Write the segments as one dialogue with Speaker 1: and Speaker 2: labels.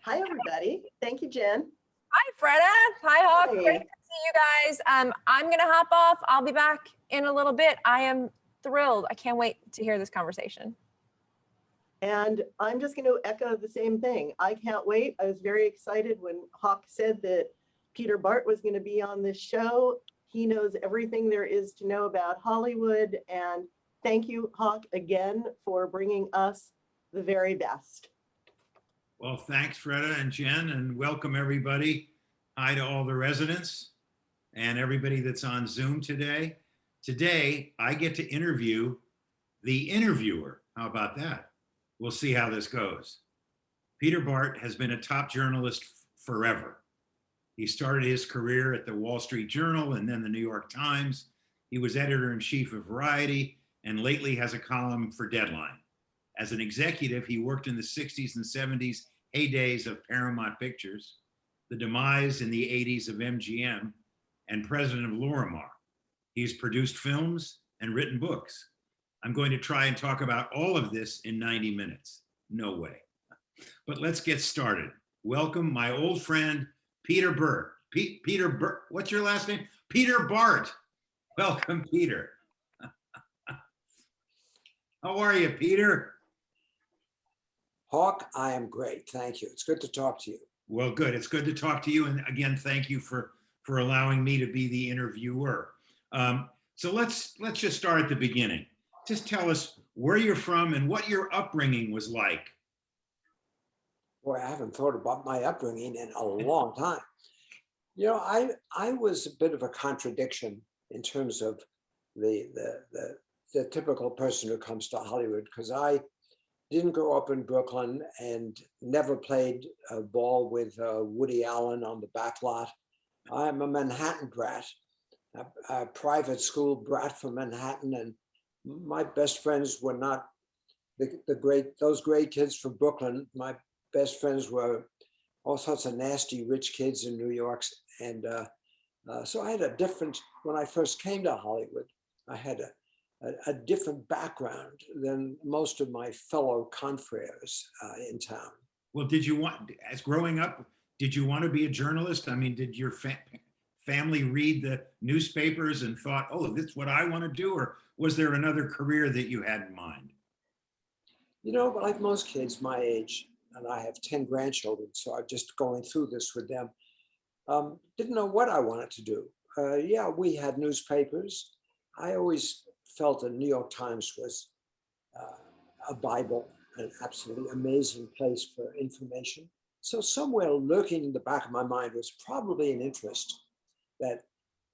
Speaker 1: Hi, everybody. Thank you, Jen.
Speaker 2: Hi, Freda. Hi, Hawk.
Speaker 1: Hey.
Speaker 2: Great to see you guys. I'm going to hop off. I'll be back in a little bit. I am thrilled. I can't wait to hear this conversation.
Speaker 1: And I'm just going to echo the same thing. I can't wait. I was very excited when Hawk said that Peter Bart was going to be on this show. He knows everything there is to know about Hollywood. And thank you, Hawk, again for bringing us the very best.
Speaker 3: Well, thanks, Freda and Jen, and welcome everybody. Hi to all the residents and everybody that's on Zoom today. Today, I get to interview the interviewer. How about that? We'll see how this goes. Peter Bart has been a top journalist forever. He started his career at the Wall Street Journal and then the New York Times. He was editor-in-chief of Variety and lately has a column for Deadline. As an executive, he worked in the 60s and 70s heydays of Paramount Pictures, the demise in the 80s of MGM, and president of Lorimar. He's produced films and written books. I'm going to try and talk about all of this in 90 minutes. No way. But let's get started. Welcome my old friend, Peter Bart. Peter Bart, what's your last name? Peter Bart. Welcome, Peter. How are you, Peter?
Speaker 4: Hawk, I am great. Thank you. It's good to talk to you.
Speaker 3: Well, good. It's good to talk to you. And again, thank you for allowing me to be the interviewer. So let's just start at the beginning. Just tell us where you're from and what your upbringing was like.
Speaker 4: Boy, I haven't thought about my upbringing in a long time. You know, I was a bit of a contradiction in terms of the typical person who comes to Hollywood, because I didn't grow up in Brooklyn and never played ball with Woody Allen on the back lot. I'm a Manhattan brat, a private school brat from Manhattan, and my best friends were not those great kids from Brooklyn. My best friends were all sorts of nasty rich kids in New York, and so I had a different. When I first came to Hollywood, I had a different background than most of my fellow confreres in town.
Speaker 3: Well, did you want, as growing up, did you want to be a journalist? I mean, did your family read the newspapers and thought, oh, this is what I want to do? Or was there another career that you had in mind?
Speaker 4: You know, like most kids my age, and I have 10 grandchildren, so I'm just going through this with them, didn't know what I wanted to do. Yeah, we had newspapers. I always felt the New York Times was a Bible, an absolutely amazing place for information. So somewhere lurking in the back of my mind was probably an interest that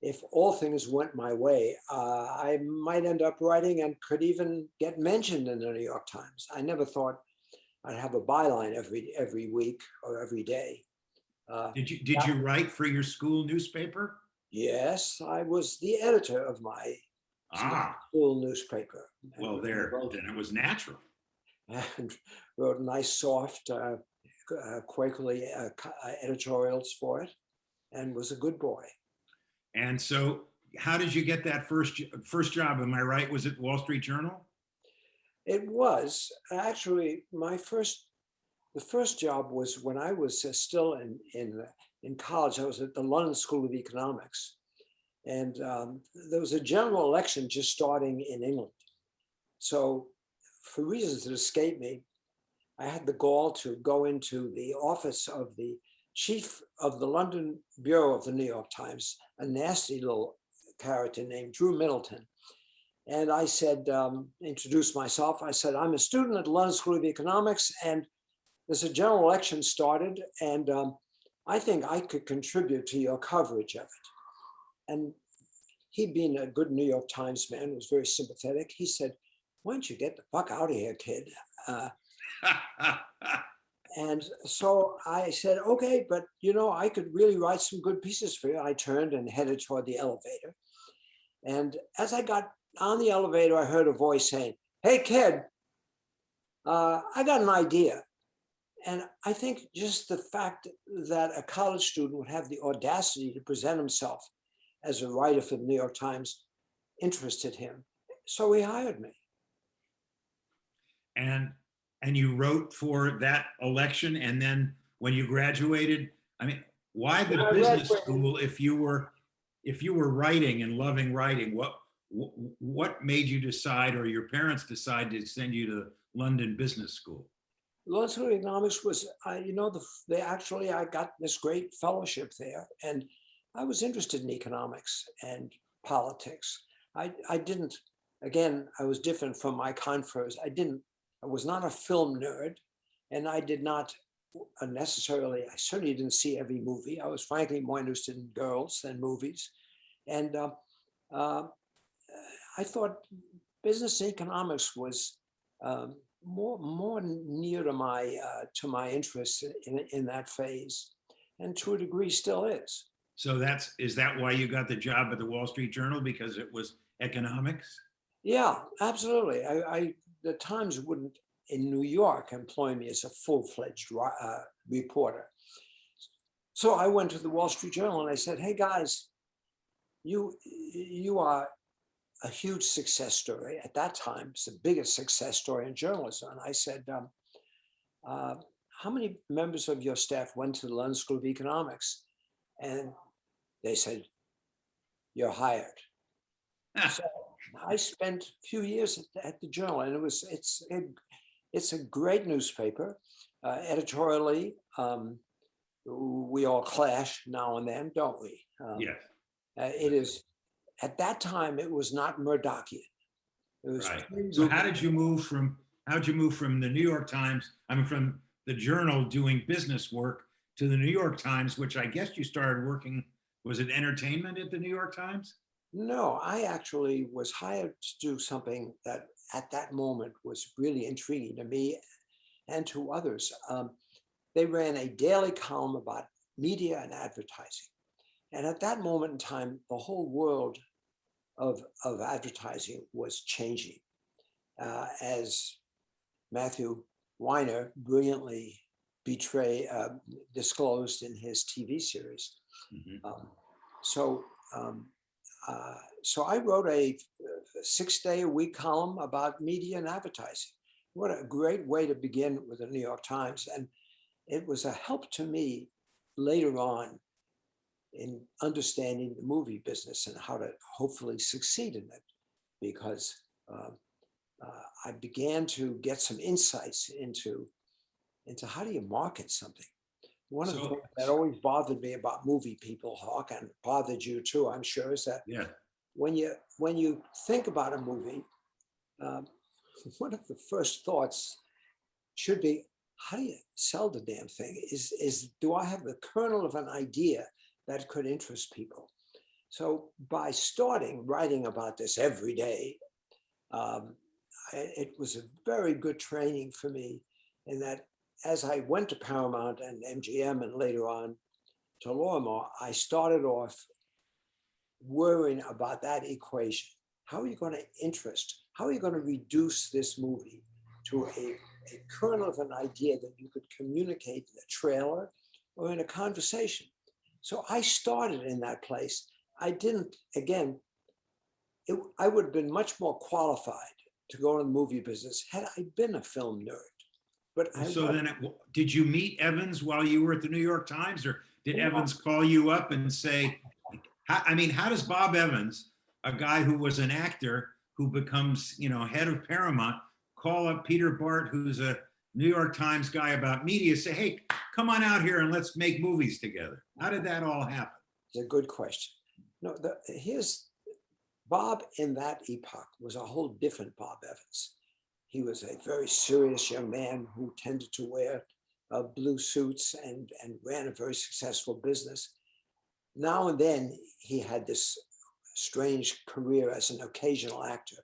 Speaker 4: if all things went my way, I might end up writing and could even get mentioned in the New York Times. I never thought I'd have a byline every week or every day.
Speaker 3: Did you write for your school newspaper?
Speaker 4: Yes, I was the editor of my school newspaper.
Speaker 3: Well, then it was natural.
Speaker 4: And wrote nice, soft, Quakerly editorials for it, and was a good boy.
Speaker 3: And so, how did you get that first job? Am I right? Was it Wall Street Journal?
Speaker 4: It was actually the first job was when I was still in college. I was at the London School of Economics. And there was a general election just starting in England. So for reasons that escape me, I had the gall to go into the office of the chief of the London bureau of the New York Times, a nasty little character named Drew Middleton. And I said, introduced myself. I said, I'm a student at the London School of Economics, and there's a general election started, and I think I could contribute to your coverage of it. And he, being a good New York Times man, was very sympathetic. He said, why don't you get the fuck out of here, kid? And so I said, okay, but you know, I could really write some good pieces for you. I turned and headed toward the elevator. And as I got on the elevator, I heard a voice saying, hey, kid, I got an idea. And I think just the fact that a college student would have the audacity to present himself as a writer for the New York Times interested him. So he hired me.
Speaker 3: And you wrote for that election, and then when you graduated? I mean, why the
Speaker 4: When I
Speaker 3: business
Speaker 4: graduated-
Speaker 3: school if you were writing and loving writing? What made you decide, or your parents decide, to send you to London Business School?
Speaker 4: London School of Economics was, they actually, I got this great fellowship there, and I was interested in economics and politics. I didn't, again, I was different from my confreres. I was not a film nerd, and I did not necessarily, I certainly didn't see every movie. I was frankly more interested in girls than movies. And I thought business and economics was more near to my interests in that phase, and to a degree still is.
Speaker 3: So is that why you got the job at the Wall Street Journal, because it was economics?
Speaker 4: Yeah, absolutely. The Times wouldn't in New York employ me as a full-fledged reporter. So I went to the Wall Street Journal and I said, "Hey guys, you are a huge success story." At that time, it's the biggest success story in journalism. And I said, "How many members of your staff went to the London School of Economics?" And they said, "You're hired." So I spent a few years at the Journal, and it's a great newspaper. Editorially, we all clash now and then, don't we?
Speaker 3: Yes.
Speaker 4: It is, at that time, it was not Murdochian. It was
Speaker 3: Right. So how'd you move from the New York Times, from the Journal doing business work, to the New York Times, which I guess you started working, was it entertainment at the New York Times?
Speaker 4: No, I actually was hired to do something that at that moment was really intriguing to me and to others. They ran a daily column about media and advertising. And at that moment in time, the whole world of advertising was changing. As Matthew Weiner brilliantly disclosed in his TV series.
Speaker 3: Mm-hmm.
Speaker 4: So I wrote a 6-day-a-week column about media and advertising. What a great way to begin with the New York Times. And it was a help to me later on in understanding the movie business and how to hopefully succeed in it, because I began to get some insights into how do you market something. One of the things that always bothered me about movie people, Hawk, and bothered you too, I'm sure, is that when you think about a movie, one of the first thoughts should be, how do you sell the damn thing? Is do I have the kernel of an idea that could interest people? So by starting writing about this every day, it was a very good training for me, in that as I went to Paramount and MGM and later on to Lorimar, I started off worrying about that equation. How are you going to interest? How are you going to reduce this movie to a kernel of an idea that you could communicate in a trailer or in a conversation? So I started in that place. I didn't, again, I would have been much more qualified to go in the movie business had I been a film nerd. But
Speaker 3: did you meet Evans while you were at the New York Times, or did Evans call you up and say, how does Bob Evans, a guy who was an actor who becomes, head of Paramount, call up Peter Bart, who's a New York Times guy about media, say, "Hey, come on out here and let's make movies together"? How did that all happen?
Speaker 4: It's a good question. No, here's Bob in that epoch was a whole different Bob Evans. He was a very serious young man who tended to wear blue suits and ran a very successful business. Now and then he had this strange career as an occasional actor.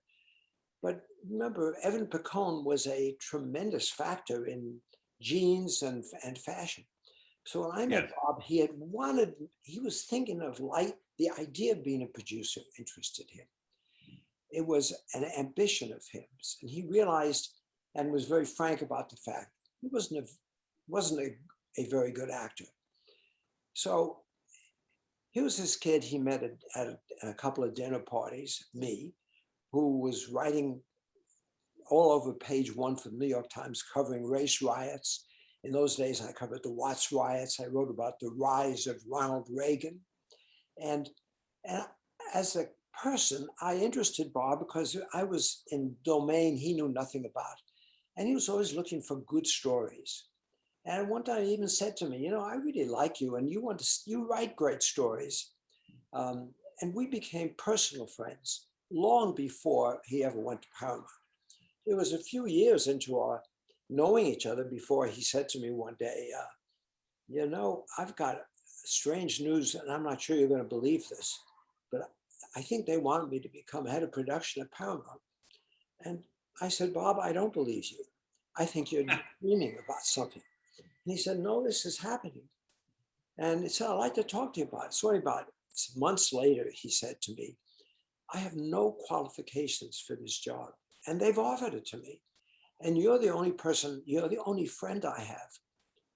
Speaker 4: But remember, Evan Picone was a tremendous factor in jeans and fashion. So when I met Bob, he was thinking of the idea of being a producer interested him. It was an ambition of his, and he realized and was very frank about the fact he wasn't a very good actor. So here was this kid he met at a couple of dinner parties, me, who was writing all over page 1 for the New York Times, covering race riots In those days, I covered the Watts riots. I wrote about the rise of Ronald Reagan. And as a person, I interested Bob because I was in domain he knew nothing about. And he was always looking for good stories. And one time he even said to me, you know, I really like you and you write great stories. And we became personal friends long before he ever went to Paramount. It was a few years into our knowing each other before he said to me one day, you know, I've got strange news and I'm not sure you're going to believe this, but I think they want me to become head of production at Paramount. And I said, Bob, I don't believe you. I think you're dreaming about something. And he said, no, this is happening. And he said, I'd like to talk to you about it. So about months later, he said to me, I have no qualifications for this job. And they've offered it to me. And you're the only friend I have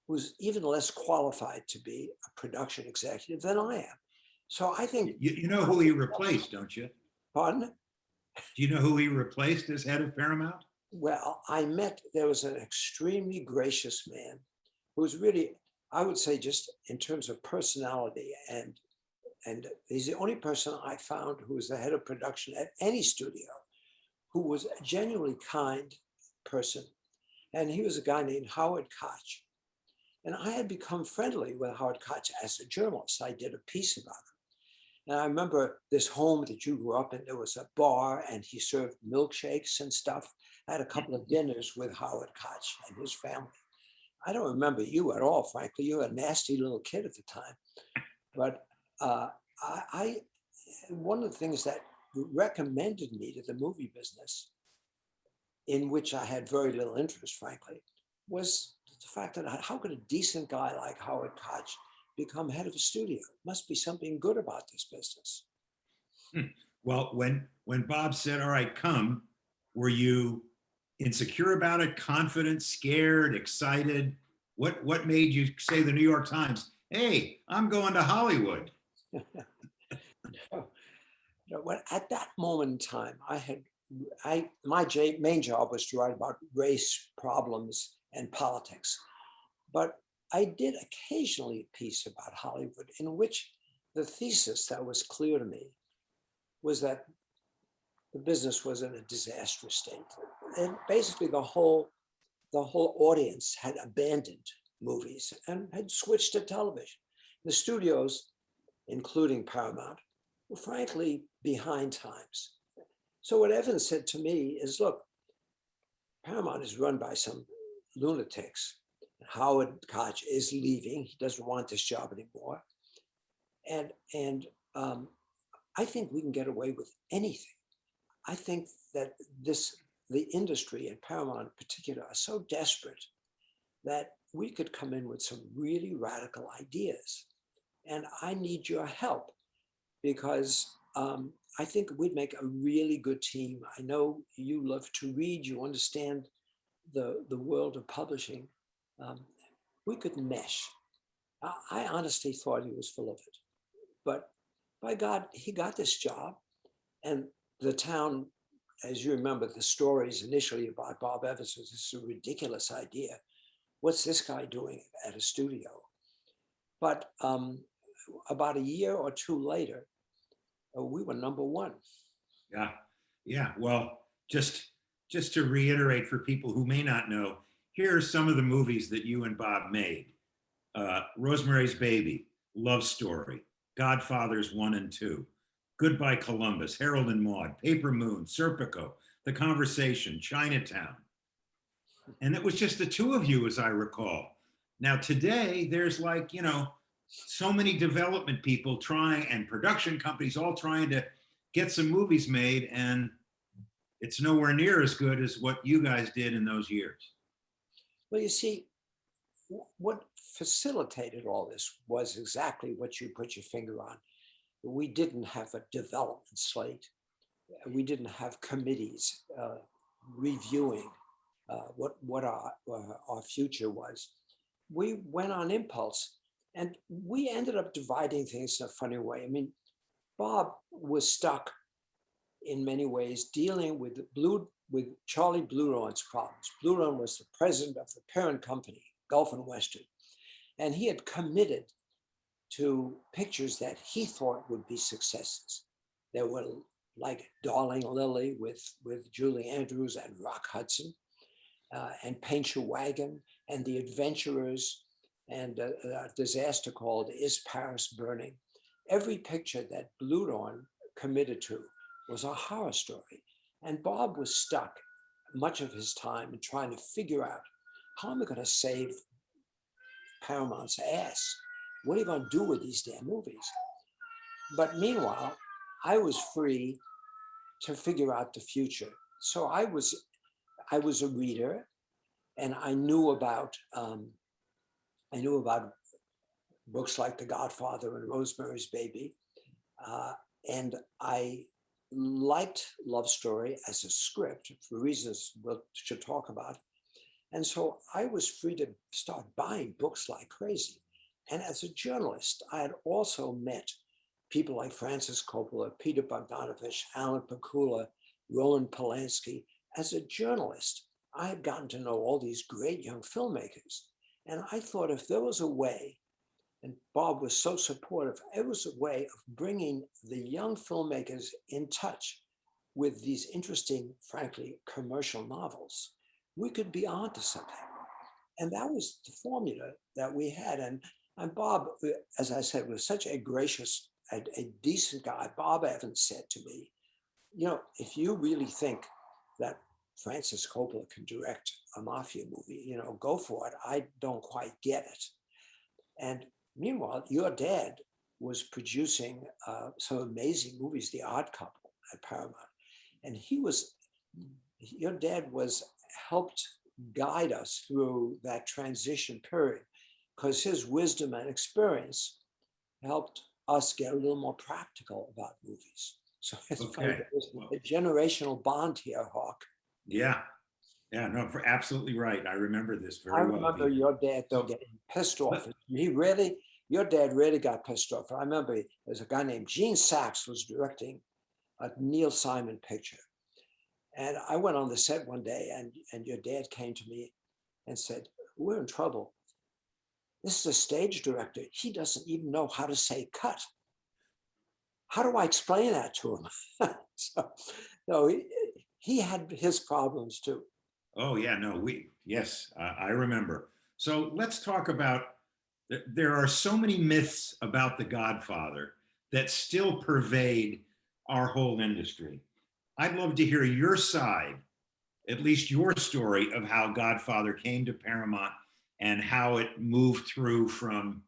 Speaker 4: who's even less qualified to be a production executive than I am. So I think—
Speaker 3: You know who he replaced, don't you?
Speaker 4: Pardon?
Speaker 3: Do you know who he replaced as head of Paramount?
Speaker 4: Well, there was an extremely gracious man who was really, I would say, just in terms of personality, and he's the only person I found who was the head of production at any studio who was a genuinely kind person. And he was a guy named Howard Koch. And I had become friendly with Howard Koch as a journalist. I did a piece about him. And I remember this home that you grew up in, there was a bar and he served milkshakes and stuff. I had a couple of dinners with Howard Koch and his family. I don't remember you at all, frankly. You were a nasty little kid at the time. But one of the things that recommended me to the movie business, in which I had very little interest, frankly, was the fact that how could a decent guy like Howard Koch become head of a studio? Must be something good about this business.
Speaker 3: Well, when Bob said, all right, come, were you insecure about it, confident, scared, excited? What made you say the New York Times, hey, I'm going to Hollywood?
Speaker 4: At that moment in time, my main job was to write about race problems and politics. But I did occasionally a piece about Hollywood in which the thesis that was clear to me was that the business was in a disastrous state. And basically the whole audience had abandoned movies and had switched to television. The studios, including Paramount, were frankly behind times. So what Evan said to me is, look, Paramount is run by some lunatics. Howard Koch is leaving. He doesn't want this job anymore. And I think we can get away with anything. I think that the industry and Paramount in particular are so desperate that we could come in with some really radical ideas. And I need your help because I think we'd make a really good team. I know you love to read, you understand the world of publishing. We could mesh. I honestly thought he was full of it. But by God, he got this job. And the town, as you remember, the stories initially about Bob Evans was this ridiculous idea. What's this guy doing at a studio? But about a year or two later, we were number one.
Speaker 3: Yeah. Well, just to reiterate for people who may not know, here are some of the movies that you and Bob made. Rosemary's Baby, Love Story, Godfathers 1 and 2, Goodbye Columbus, Harold and Maude, Paper Moon, Serpico, The Conversation, Chinatown. And it was just the two of you, as I recall. Now today, there's like, so many development people trying and production companies all trying to get some movies made, and it's nowhere near as good as what you guys did in those years.
Speaker 4: Well, you see, what facilitated all this was exactly what you put your finger on. We didn't have a development slate. We didn't have committees reviewing what our future was. We went on impulse, and we ended up dividing things in a funny way. I mean, Bob was stuck in many ways dealing with Charlie Bluhdorn's problems. Bluhdorn was the president of the parent company, Gulf and Western. And he had committed to pictures that he thought would be successes. There were like Darling Lily with Julie Andrews and Rock Hudson, and Paint Your Wagon, and The Adventurers, and a disaster called Is Paris Burning? Every picture that Blue Dawn committed to was a horror story. And Bob was stuck much of his time in trying to figure out, how am I going to save Paramount's ass? What are you going to do with these damn movies? But meanwhile, I was free to figure out the future. So I was a reader, and I knew about books like The Godfather and Rosemary's Baby, and I liked Love Story as a script for reasons we should talk about. And so I was free to start buying books like crazy. And as a journalist, I had also met people like Francis Coppola, Peter Bogdanovich, Alan Pakula, Roman Polanski. As a journalist, I had gotten to know all these great young filmmakers. And I thought if there was a way, and Bob was so supportive, it was a way of bringing the young filmmakers in touch with these interesting, frankly, commercial novels, we could be onto something. And that was the formula that we had. And Bob, as I said, was such a gracious, a decent guy. Bob Evans said to me, you know, if you really think that Francis Coppola can direct a mafia movie, you know, go for it. I don't quite get it. And meanwhile, your dad was producing some amazing movies, The Odd Couple at Paramount. And your dad was helped guide us through that transition period, because his wisdom and experience helped us get a little more practical about movies. So it's funny, there's a generational bond here, Hawk.
Speaker 3: Yeah. Yeah, no, absolutely right. I remember this very well.
Speaker 4: I remember your dad, though, getting pissed off. Your dad really got pissed off. I remember there's a guy named Gene Sachs was directing a Neil Simon picture. And I went on the set one day, and your dad came to me and said, we're in trouble. This is a stage director. He doesn't even know how to say cut. How do I explain that to him? So, no, he had his problems too.
Speaker 3: Oh yeah, no, yes, I remember. So let's talk about, there are so many myths about The Godfather that still pervade our whole industry. I'd love to hear your side, at least your story of how Godfather came to Paramount and how it moved through from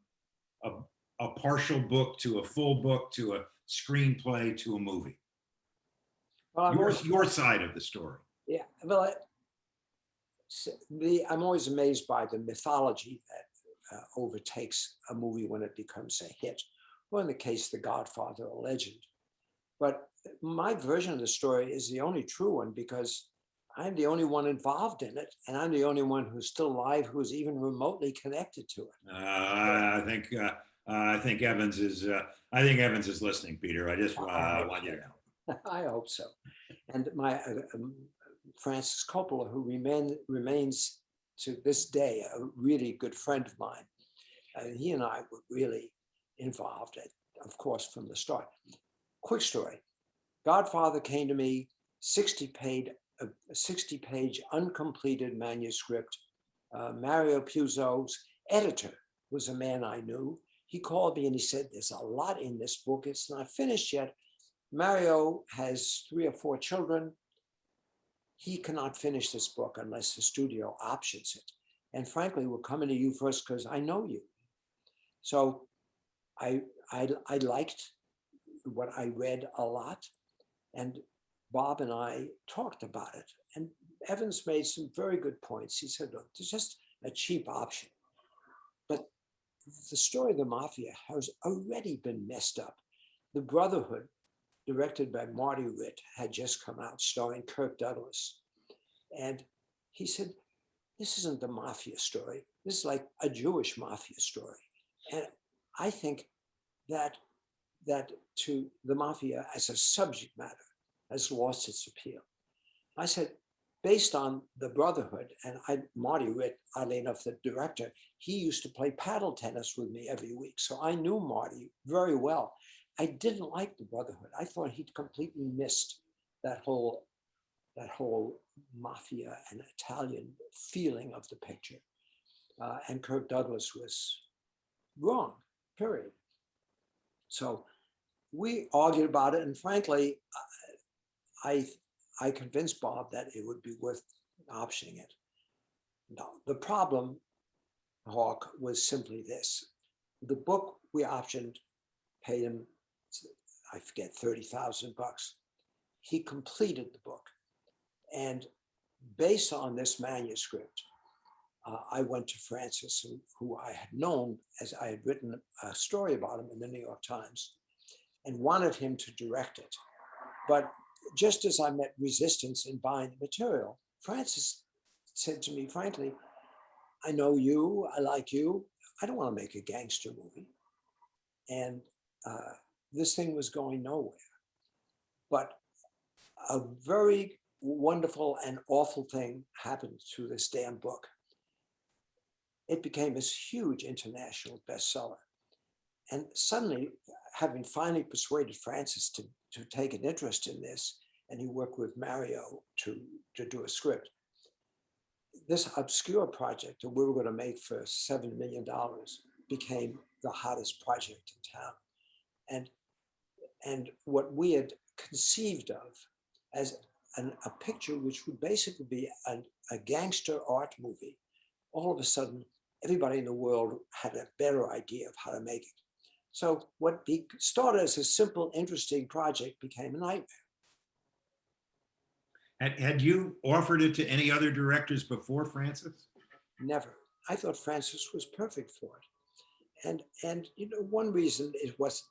Speaker 3: a partial book to a full book to a screenplay to a movie. Well, your side of the story.
Speaker 4: Yeah, well, I'm always amazed by the mythology that overtakes a movie when it becomes a hit, or in the case, The Godfather, a legend. But my version of the story is the only true one, because I'm the only one involved in it, and I'm the only one who's still alive who's even remotely connected to it.
Speaker 3: I think Evans is listening, Peter. I just want you to know.
Speaker 4: I hope so. And my Francis Coppola, who remains to this day a really good friend of mine, he and I were really involved, of course, from the start. Quick story. Godfather came to me, 60-page uncompleted manuscript. Mario Puzo's editor was a man I knew. He called me and he said, there's a lot in this book. It's not finished yet. Mario has 3 or 4 children. He cannot finish this book unless the studio options it. And frankly, we're coming to you first because I know you. So I liked what I read a lot. And Bob and I talked about it. And Evans made some very good points. He said, look, there's just a cheap option. But the story of the mafia has already been messed up. The Brotherhood, directed by Marty Ritt, had just come out, starring Kirk Douglas. And he said, this isn't the mafia story. This is like a Jewish mafia story. And I think that to the mafia as a subject matter has lost its appeal. I said, based on the Brotherhood. And Marty Ritt, oddly enough, the director, he used to play paddle tennis with me every week. So I knew Marty very well. I didn't like the Brotherhood. I thought he'd completely missed that whole mafia and Italian feeling of the picture. And Kirk Douglas was wrong, period. So we argued about it, and frankly, I convinced Bob that it would be worth optioning it. No, the problem, Hawk, was simply this. The book we optioned paid him, I forget, $30,000. He completed the book. And based on this manuscript, I went to Francis, who I had known as I had written a story about him in the New York Times, and wanted him to direct it. But just as I met resistance in buying the material, Francis said to me, frankly, I know you, I like you, I don't want to make a gangster movie. And this thing was going nowhere. But a very wonderful and awful thing happened to this damn book. It became this huge international bestseller. And suddenly, having finally persuaded Francis to take an interest in this, and he worked with Mario to do a script, this obscure project that we were going to make for $7 million became the hottest project in town. And what we had conceived of as a picture which would basically be a gangster art movie, all of a sudden, everybody in the world had a better idea of how to make it. So what started as a simple, interesting project became a nightmare.
Speaker 3: Had you offered it to any other directors before Francis?
Speaker 4: Never. I thought Francis was perfect for it. And you know, one reason it was,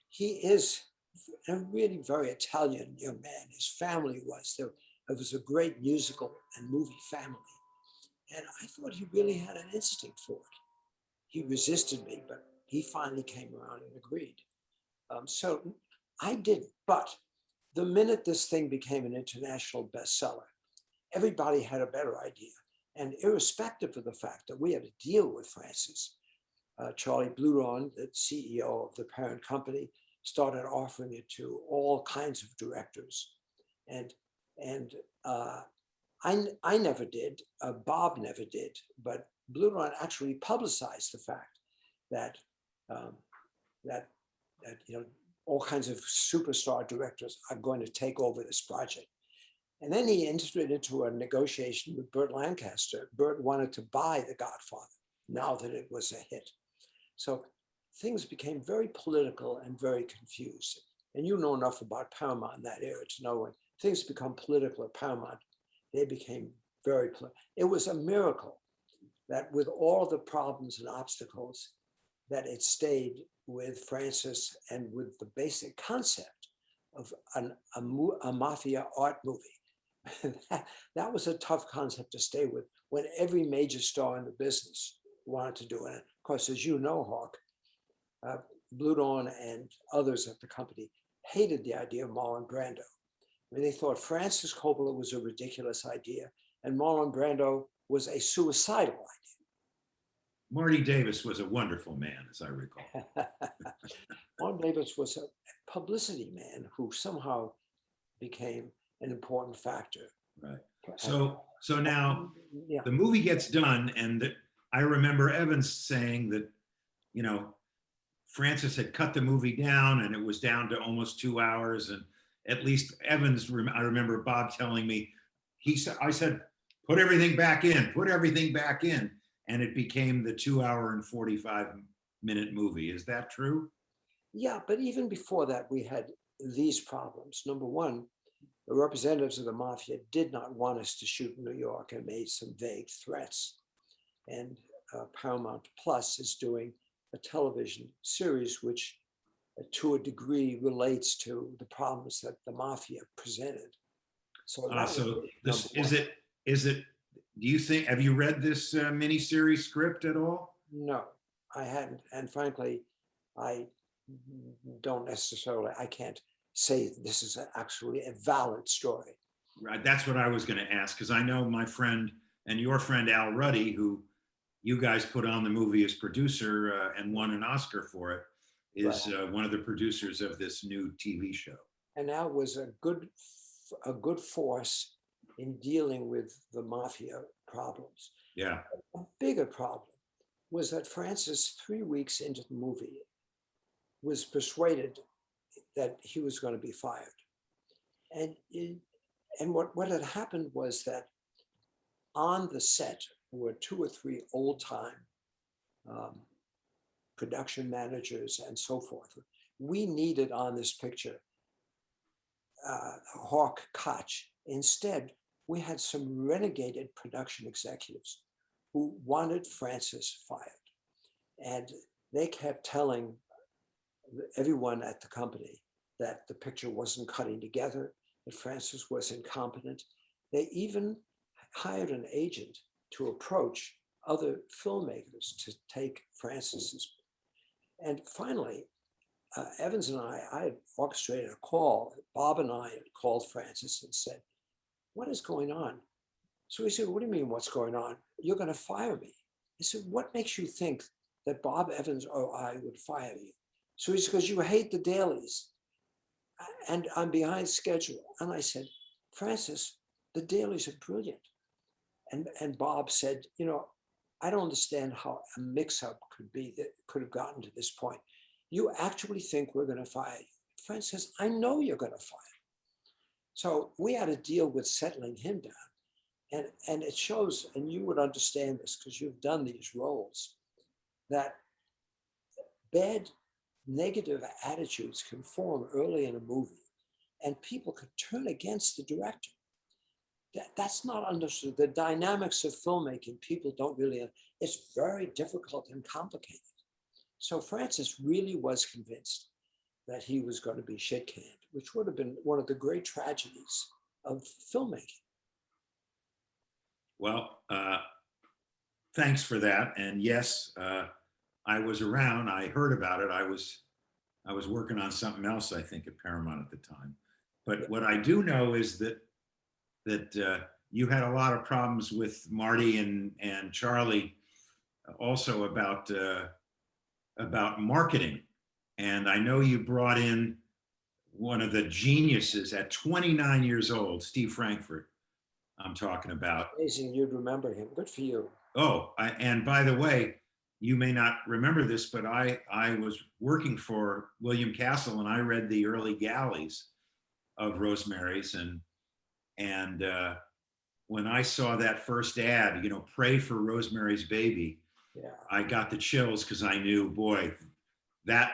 Speaker 4: he is a really very Italian young man. His family was. There was a great musical and movie family. And I thought he really had an instinct for it. He resisted me, but he finally came around and agreed. So I didn't. But the minute this thing became an international bestseller, everybody had a better idea. And irrespective of the fact that we had to deal with Francis, Charlie Bluhdorn, the CEO of the parent company, started offering it to all kinds of directors. And I never did, Bob never did, but Bluhdorn actually publicized the fact that you know, all kinds of superstar directors are going to take over this project. And then he entered into a negotiation with Burt Lancaster. Burt wanted to buy The Godfather now that it was a hit. So things became very political and very confused. And you know enough about Paramount in that era to know when things become political at Paramount, they became very political. It was a miracle that with all the problems and obstacles, that it stayed with Francis and with the basic concept of a mafia art movie. That was a tough concept to stay with when every major star in the business wanted to do it. Of course, as you know, Hawk, Bluhdorn and others at the company hated the idea of Marlon Brando. I mean, they thought Francis Coppola was a ridiculous idea and Marlon Brando was a suicidal idea.
Speaker 3: Marty Davis was a wonderful man, as I recall.
Speaker 4: Martin Davis was a publicity man who somehow became an important factor.
Speaker 3: Right. So now the movie gets done, and I remember Evans saying that, you know, Francis had cut the movie down, and it was down to almost 2 hours. And at least Evans, I remember Bob telling me, I said, put everything back in, put everything back in. And it became the 2 hour and 45-minute movie. Is that true?
Speaker 4: Yeah, but even before that, we had these problems. Number one, the representatives of the mafia did not want us to shoot in New York and made some vague threats. And Paramount Plus is doing a television series which to a degree relates to the problems that the mafia presented. So,
Speaker 3: this is it, do you think, have you read this miniseries script at all?
Speaker 4: No, I hadn't. And frankly, I don't necessarily, I can't say this is actually a valid story.
Speaker 3: Right, that's what I was going to ask, because I know my friend and your friend Al Ruddy, who you guys put on the movie as producer and won an Oscar for it, is one of the producers of this new TV show.
Speaker 4: And that was a good force in dealing with the mafia problems.
Speaker 3: Yeah.
Speaker 4: A bigger problem was that Francis, 3 weeks into the movie, was persuaded that he was going to be fired. And what had happened was that on the set were 2 or 3 old-time production managers and so forth. We needed on this picture Koch. Instead, we had some renegaded production executives who wanted Francis fired. And they kept telling everyone at the company that the picture wasn't cutting together, that Francis was incompetent. They even hired an agent to approach other filmmakers to take Francis's. And finally, Evans and I had orchestrated a call. Bob and I had called Francis and said, "What is going on?" So he said, "What do you mean, what's going on? You're going to fire me." I said, "What makes you think that Bob Evans or I would fire you?" So he said, "Because you hate the dailies and I'm behind schedule." And I said, "Francis, the dailies are brilliant." And Bob said, "You know, I don't understand how a mix-up could have gotten to this point. You actually think we're going to fire you?" Francis says, "I know you're going to fire me." So we had to deal with settling him down. And it shows, and you would understand this because you've done these roles, that bad negative attitudes can form early in a movie and people could turn against the director. That's not understood. The dynamics of filmmaking, people don't really, it's very difficult and complicated. So Francis really was convinced that he was going to be shit-canned, which would have been one of the great tragedies of filmmaking.
Speaker 3: Well, thanks for that. And yes, I was around. I heard about it. I was working on something else, I think, at Paramount at the time. But what I do know is that you had a lot of problems with Marty and Charlie, also about marketing. And I know you brought in one of the geniuses at 29 years old, Steve Frankfurt. I'm talking about.
Speaker 4: Amazing, you'd remember him. Good for you.
Speaker 3: Oh, and by the way, you may not remember this, but I was working for William Castle, and I read the early galleys of Rosemary's, and when I saw that first ad, pray for Rosemary's Baby,
Speaker 4: yeah,
Speaker 3: I got the chills because I knew, boy, that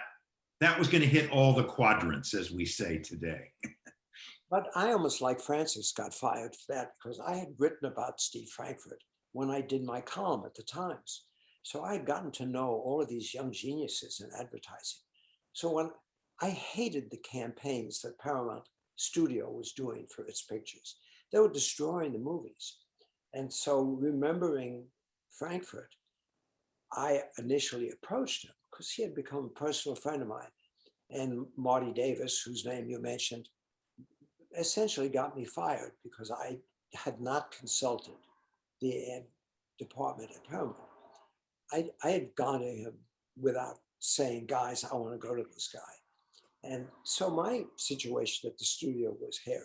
Speaker 3: was going to hit all the quadrants, as we say today.
Speaker 4: But I almost like Francis got fired for that because I had written about Steve Frankfurt when I did my column at the Times. So I had gotten to know all of these young geniuses in advertising. So when I hated the campaigns that Paramount Studio was doing for its pictures, they were destroying the movies. And so remembering Frankfurt, I initially approached him because he had become a personal friend of mine. And Marty Davis, whose name you mentioned, essentially got me fired because I had not consulted the ad department at Paramount. I had gone to him without saying, "Guys, I want to go to this guy." And so my situation at the studio was hairy.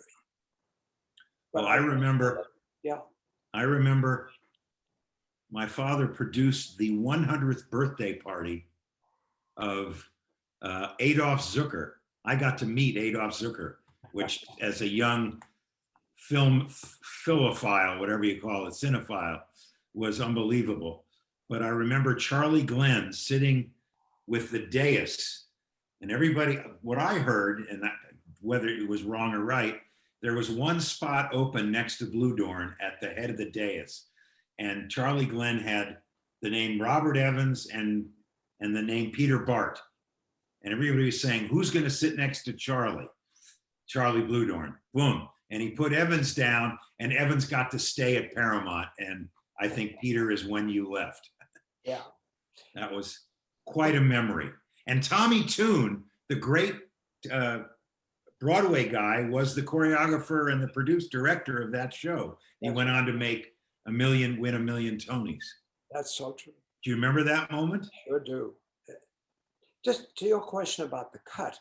Speaker 4: But
Speaker 3: Well, I remember my father produced the 100th birthday party of Adolf Zucker. I got to meet Adolf Zucker, which as a young film philophile, whatever you call it, cinephile, was unbelievable. But I remember Charlie Glenn sitting with the dais, and everybody, what I heard, and whether it was wrong or right, there was one spot open next to Blue Dorn at the head of the dais. And Charlie Glenn had the name Robert Evans and the name Peter Bart. And everybody was saying, "Who's going to sit next to Charlie?" Charlie Blue Dorn. Boom. And he put Evans down, and Evans got to stay at Paramount. And I think Peter is when you left.
Speaker 4: Yeah.
Speaker 3: That was quite a memory. And Tommy Tune, the great Broadway guy was the choreographer and the produced director of that show. He
Speaker 4: That's
Speaker 3: went on to make win a million Tonys.
Speaker 4: That's so true.
Speaker 3: Do you remember that moment?
Speaker 4: Sure do. Just to your question about the cut,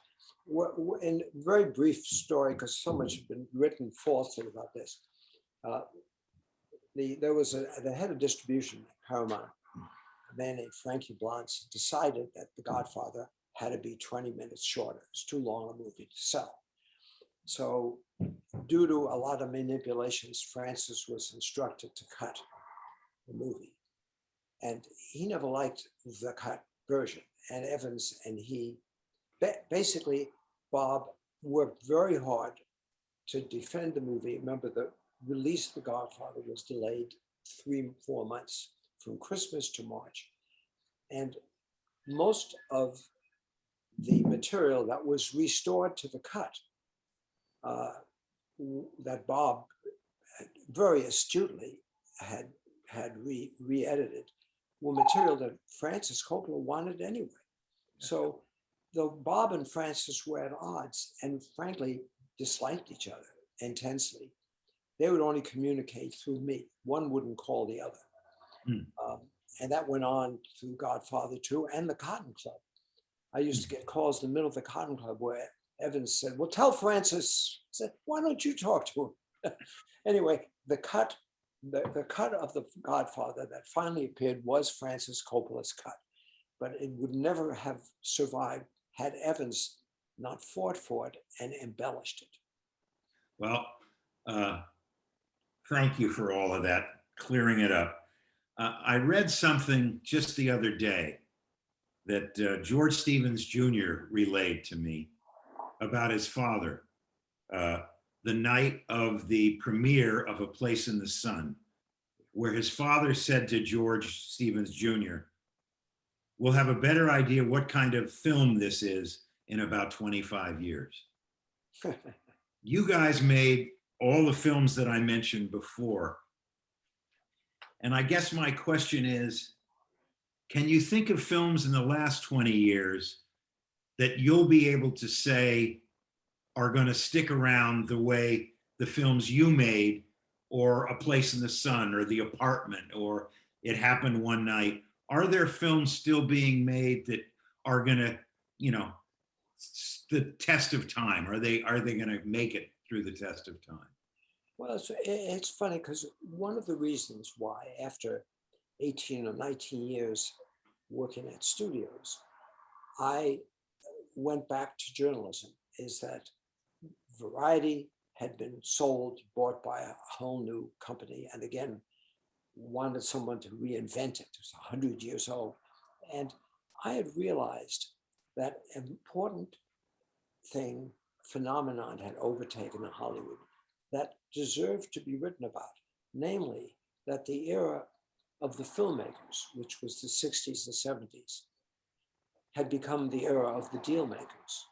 Speaker 4: in very brief story, because so much has been written falsely about this. There was the head of distribution at Paramount, a man named Frankie Blantz, decided that The Godfather had to be 20 minutes shorter. It's too long a movie to sell. So due to a lot of manipulations, Francis was instructed to cut the movie. And he never liked the cut version. And Evans and he, basically, Bob worked very hard to defend the movie. Remember, the release of The Godfather was delayed 3-4 months, from Christmas to March. And most of the material that was restored to the cut, that Bob very astutely had re-edited, were material that Francis Coppola wanted anyway. So though Bob and Francis were at odds and frankly disliked each other intensely, they would only communicate through me. One wouldn't call the other. And that went on through Godfather 2 and the Cotton Club. I used to get calls in the middle of the Cotton Club where Evans said, well, tell Francis. I said, why don't you talk to him? Anyway, the cut of The Godfather that finally appeared was Francis Coppola's cut, but it would never have survived had Evans not fought for it and embellished it.
Speaker 3: Well, thank you for all of that, clearing it up. I read something just the other day that George Stevens Jr. relayed to me about his father, the night of the premiere of A Place in the Sun, where his father said to George Stevens Jr., we'll have a better idea what kind of film this is in about 25 years. You guys made all the films that I mentioned before. And I guess my question is, can you think of films in the last 20 years that you'll be able to say are going to stick around the way the films you made, or A Place in the Sun, or The Apartment, or It Happened One Night? Are there films still being made that are going to, the test of time? Are they going to make it through the test of time?
Speaker 4: Well, it's funny because one of the reasons why, after 18 or 19 years working at studios, I went back to journalism is that Variety had been sold, bought by a whole new company, and again, wanted someone to reinvent it. It was 100 years old. And I had realized that an important phenomenon had overtaken Hollywood that deserved to be written about, namely that the era of the filmmakers, which was the 60s and 70s, had become the era of the deal makers.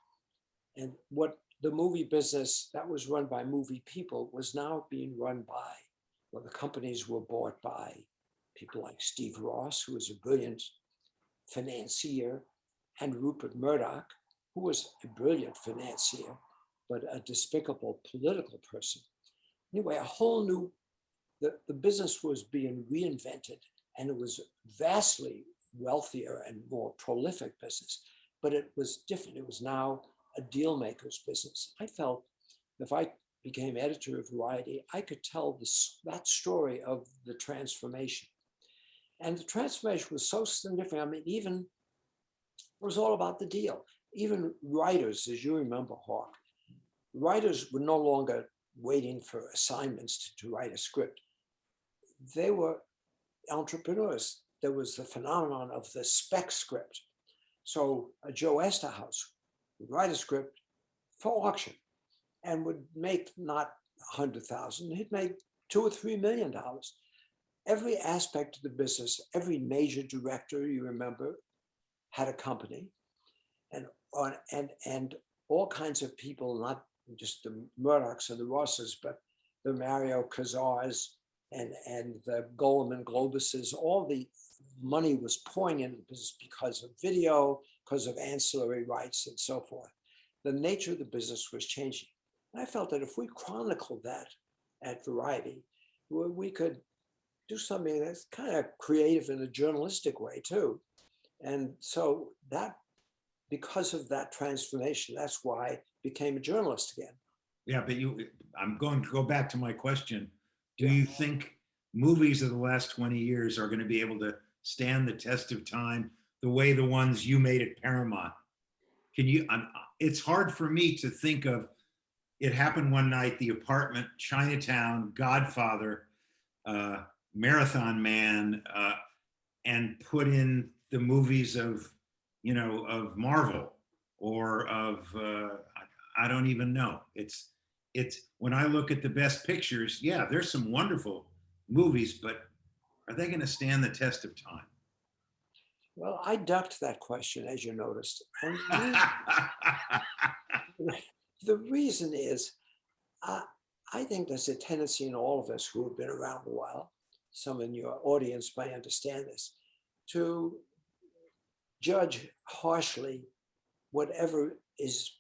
Speaker 4: And what the movie business that was run by movie people was now being run by, well, the companies were bought by people like Steve Ross, who was a brilliant financier, and Rupert Murdoch, who was a brilliant financier, but a despicable political person. Anyway, a whole new, the business was being reinvented, and it was vastly wealthier and more prolific business, but it was different. It was now a deal maker's business. I felt if I became editor of Variety, I could tell that story of the transformation. And the transformation was so significant. I mean, even it was all about the deal. Even writers, as you remember, Hawk, writers were no longer waiting for assignments to write a script. They were entrepreneurs. There was the phenomenon of the spec script. So a Joe Esterhaus would write a script for auction and would make not 100,000, he'd make $2 or $3 million. Every aspect of the business, every major director you remember had a company, and all kinds of people, not just the Murdochs and the Rosses, but the Mario Casars and the Goldman Globuses. All the money was pouring in because of video, because of ancillary rights and so forth. the nature of the business was changing. And I felt that if we chronicled that at Variety, we could do something that's kind of creative in a journalistic way too. And so that, because of that transformation, that's why I became a journalist again.
Speaker 3: Yeah, but I'm going to go back to my question. Do
Speaker 4: Yeah.
Speaker 3: you think movies of the last 20 years are going to be able to stand the test of time the way the ones you made at Paramount? It's hard for me to think of It Happened One Night, The Apartment, Chinatown, Godfather, Marathon Man, and put in the movies of Marvel or of I don't even know. It's when I look at the best pictures, yeah, there's some wonderful movies, but are they going to stand the test of time?
Speaker 4: Well, I ducked that question, as you noticed. And the reason is, I think there's a tendency in all of us who have been around a while, some in your audience may understand this, to judge harshly whatever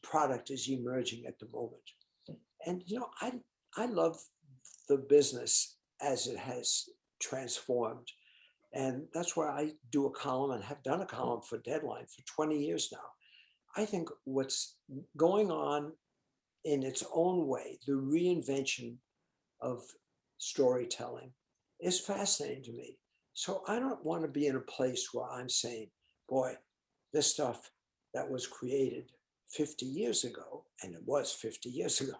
Speaker 4: product is emerging at the moment. And I love the business as it has transformed. And that's why I do a column and have done a column for Deadline for 20 years now. I think what's going on in its own way, the reinvention of storytelling, is fascinating to me. So I don't want to be in a place where I'm saying, boy, this stuff that was created 50 years ago, and it was 50 years ago,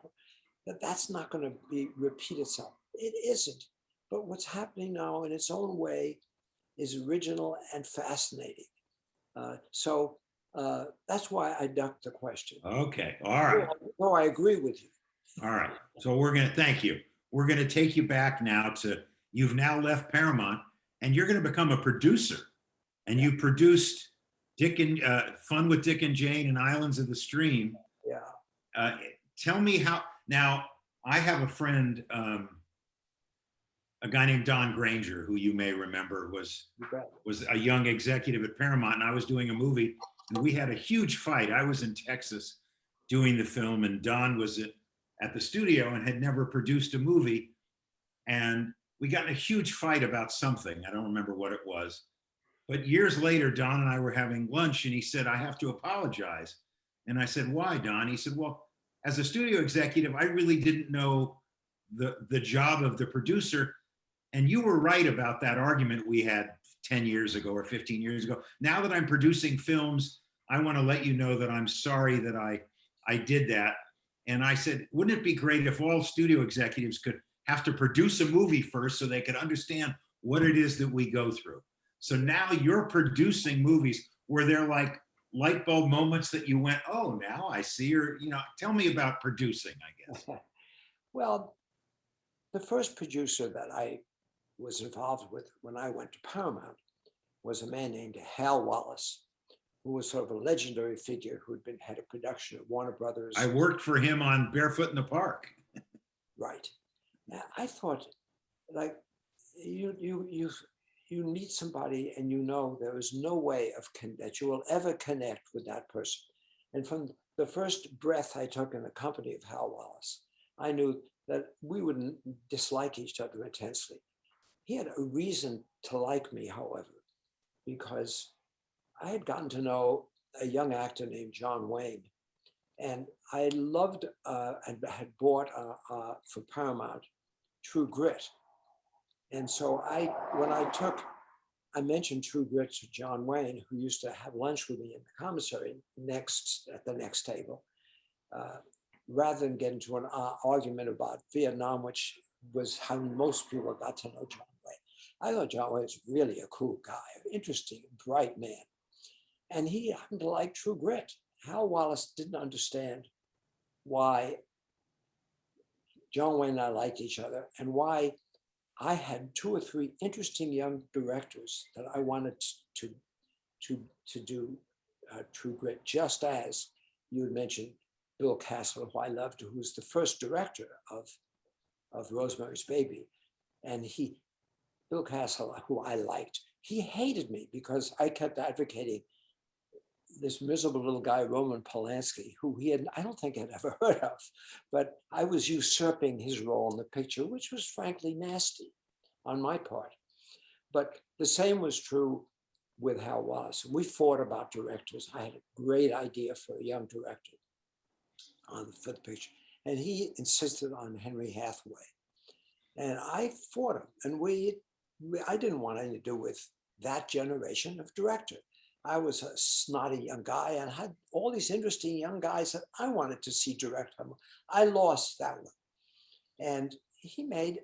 Speaker 4: that's not going to repeat itself. It isn't. But what's happening now in its own way is original and fascinating. So that's why I ducked the question.
Speaker 3: Okay, all right.
Speaker 4: Oh, I agree with you.
Speaker 3: All right. So thank you. We're going to take you back now you've now left Paramount and you're going to become a producer. And you produced Fun with Dick and Jane and Islands of the Stream.
Speaker 4: Yeah.
Speaker 3: Tell me how, now I have a friend, a guy named Don Granger, who you may remember was a young executive at Paramount, and I was doing a movie and we had a huge fight. I was in Texas doing the film and Don was at the studio and had never produced a movie. And we got in a huge fight about something. I don't remember what it was. But years later, Don and I were having lunch and he said, I have to apologize. And I said, why, Don? He said, well, as a studio executive, I really didn't know the job of the producer. And you were right about that argument we had 10 years ago or 15 years ago. Now that I'm producing films, I want to let you know that I'm sorry that I did that. And I said, wouldn't it be great if all studio executives could have to produce a movie first so they could understand what it is that we go through? So now you're producing movies where they're like light bulb moments that you went, oh, now I see, or, tell me about producing, I guess.
Speaker 4: Well, the first producer that I was involved with when I went to Paramount was a man named Hal Wallace, who was sort of a legendary figure who had been head of production at Warner Brothers.
Speaker 3: I worked for him on Barefoot in the Park.
Speaker 4: Right. I thought, like, you meet somebody and there is no way that you will ever connect with that person. And from the first breath I took in the company of Hal Wallace, I knew that we wouldn't dislike each other intensely. He had a reason to like me, however, because I had gotten to know a young actor named John Wayne, and I loved and had bought for Paramount True Grit. And so I mentioned True Grit to John Wayne, who used to have lunch with me in the commissary at the next table, rather than get into an argument about Vietnam, which was how most people got to know John Wayne. I thought John Wayne was really a cool guy, interesting, bright man. And he happened to like True Grit. Hal Wallace didn't understand why John Wayne and I liked each other and why I had 2 or 3 interesting young directors that I wanted to do True Grit, just as you had mentioned Bill Castle, who I loved, who was the first director of Rosemary's Baby. And Bill Castle, who I liked, he hated me because I kept advocating this miserable little guy, Roman Polanski, who I don't think I'd ever heard of, but I was usurping his role in the picture, which was frankly nasty on my part. But the same was true with Hal Wallace. We fought about directors. I had a great idea for a young director for the picture, and he insisted on Henry Hathaway. And I fought him, and I didn't want anything to do with that generation of director. I was a snotty young guy and had all these interesting young guys that I wanted to see direct. I lost that one. And he made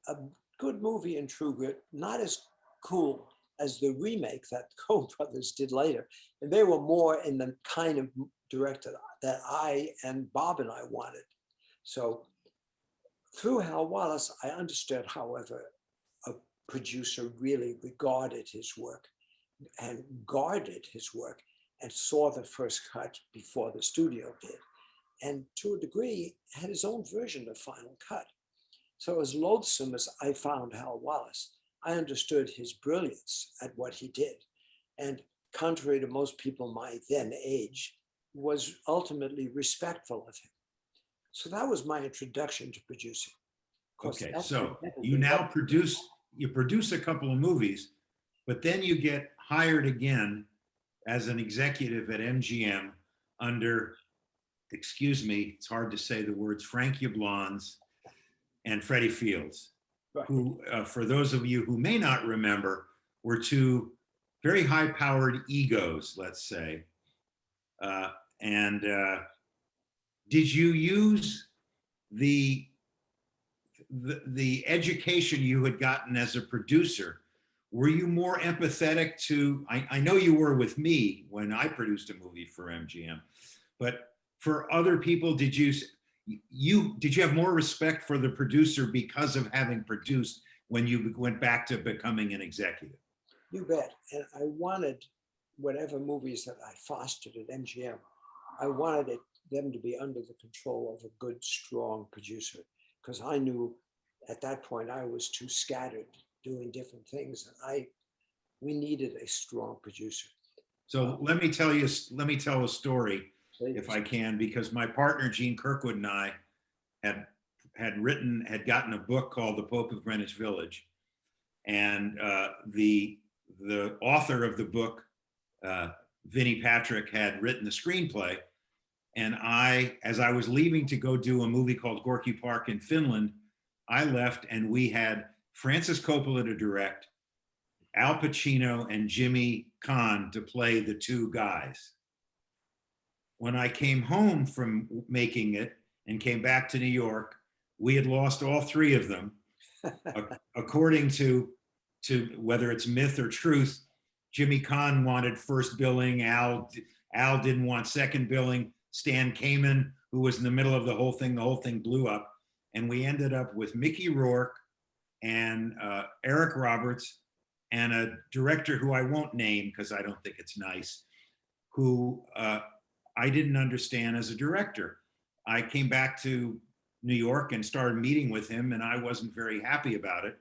Speaker 4: a good movie in True Grit, not as cool as the remake that Koch brothers did later. And they were more in the kind of director that I and Bob and I wanted. So through Hal Wallace, I understood, however, a producer really regarded his work and guarded his work and saw the first cut before the studio did. And to a degree, had his own version of Final Cut. So as loathsome as I found Hal Wallace, I understood his brilliance at what he did. And contrary to most people my then age, was ultimately respectful of him. So that was my introduction to producing.
Speaker 3: Okay, so you now produce a couple of movies, but then you get hired again as an executive at MGM under, excuse me, it's hard to say the words, Frank Yablans and Freddie Fields,
Speaker 4: Right.
Speaker 3: who, for those of you who may not remember, were two very high-powered egos, let's say. Did you use the education you had gotten as a producer? Were you more empathetic to, I know you were with me when I produced a movie for MGM, but for other people, did you have more respect for the producer because of having produced when you went back to becoming an executive?
Speaker 4: You bet. And I wanted whatever movies that I fostered at MGM, I wanted them to be under the control of a good, strong producer, because I knew at that point I was too scattered doing different things, and we needed a strong producer.
Speaker 3: So let me tell a story, if I can, because my partner Gene Kirkwood and I had gotten a book called The Pope of Greenwich Village, and the author of the book, Vinnie Patrick, had written the screenplay. And as I was leaving to go do a movie called Gorky Park in Finland, I left and we had Francis Coppola to direct, Al Pacino and Jimmy Caan to play the two guys. When I came home from making it and came back to New York, we had lost all three of them. According to whether it's myth or truth, Jimmy Caan wanted first billing, Al didn't want second billing. Stan Kamen, who was in the middle of the whole thing blew up. And we ended up with Mickey Rourke and Eric Roberts and a director who I won't name because I don't think it's nice, who I didn't understand as a director. I came back to New York and started meeting with him, and I wasn't very happy about it.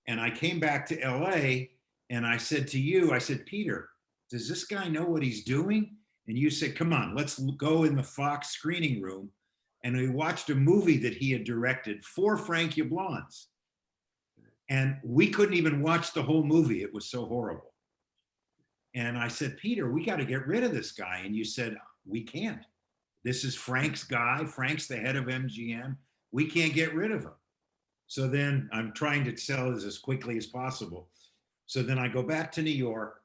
Speaker 3: And I came back to LA and I said to you, I said, Peter, does this guy know what he's doing? And you said, come on, let's go in the Fox screening room. And we watched a movie that he had directed for Frank Yablans. And we couldn't even watch the whole movie. It was so horrible. And I said, Peter, we got to get rid of this guy. And you said, we can't. This is Frank's guy. Frank's the head of MGM. We can't get rid of him. So then I'm trying to sell this as quickly as possible. So then I go back to New York.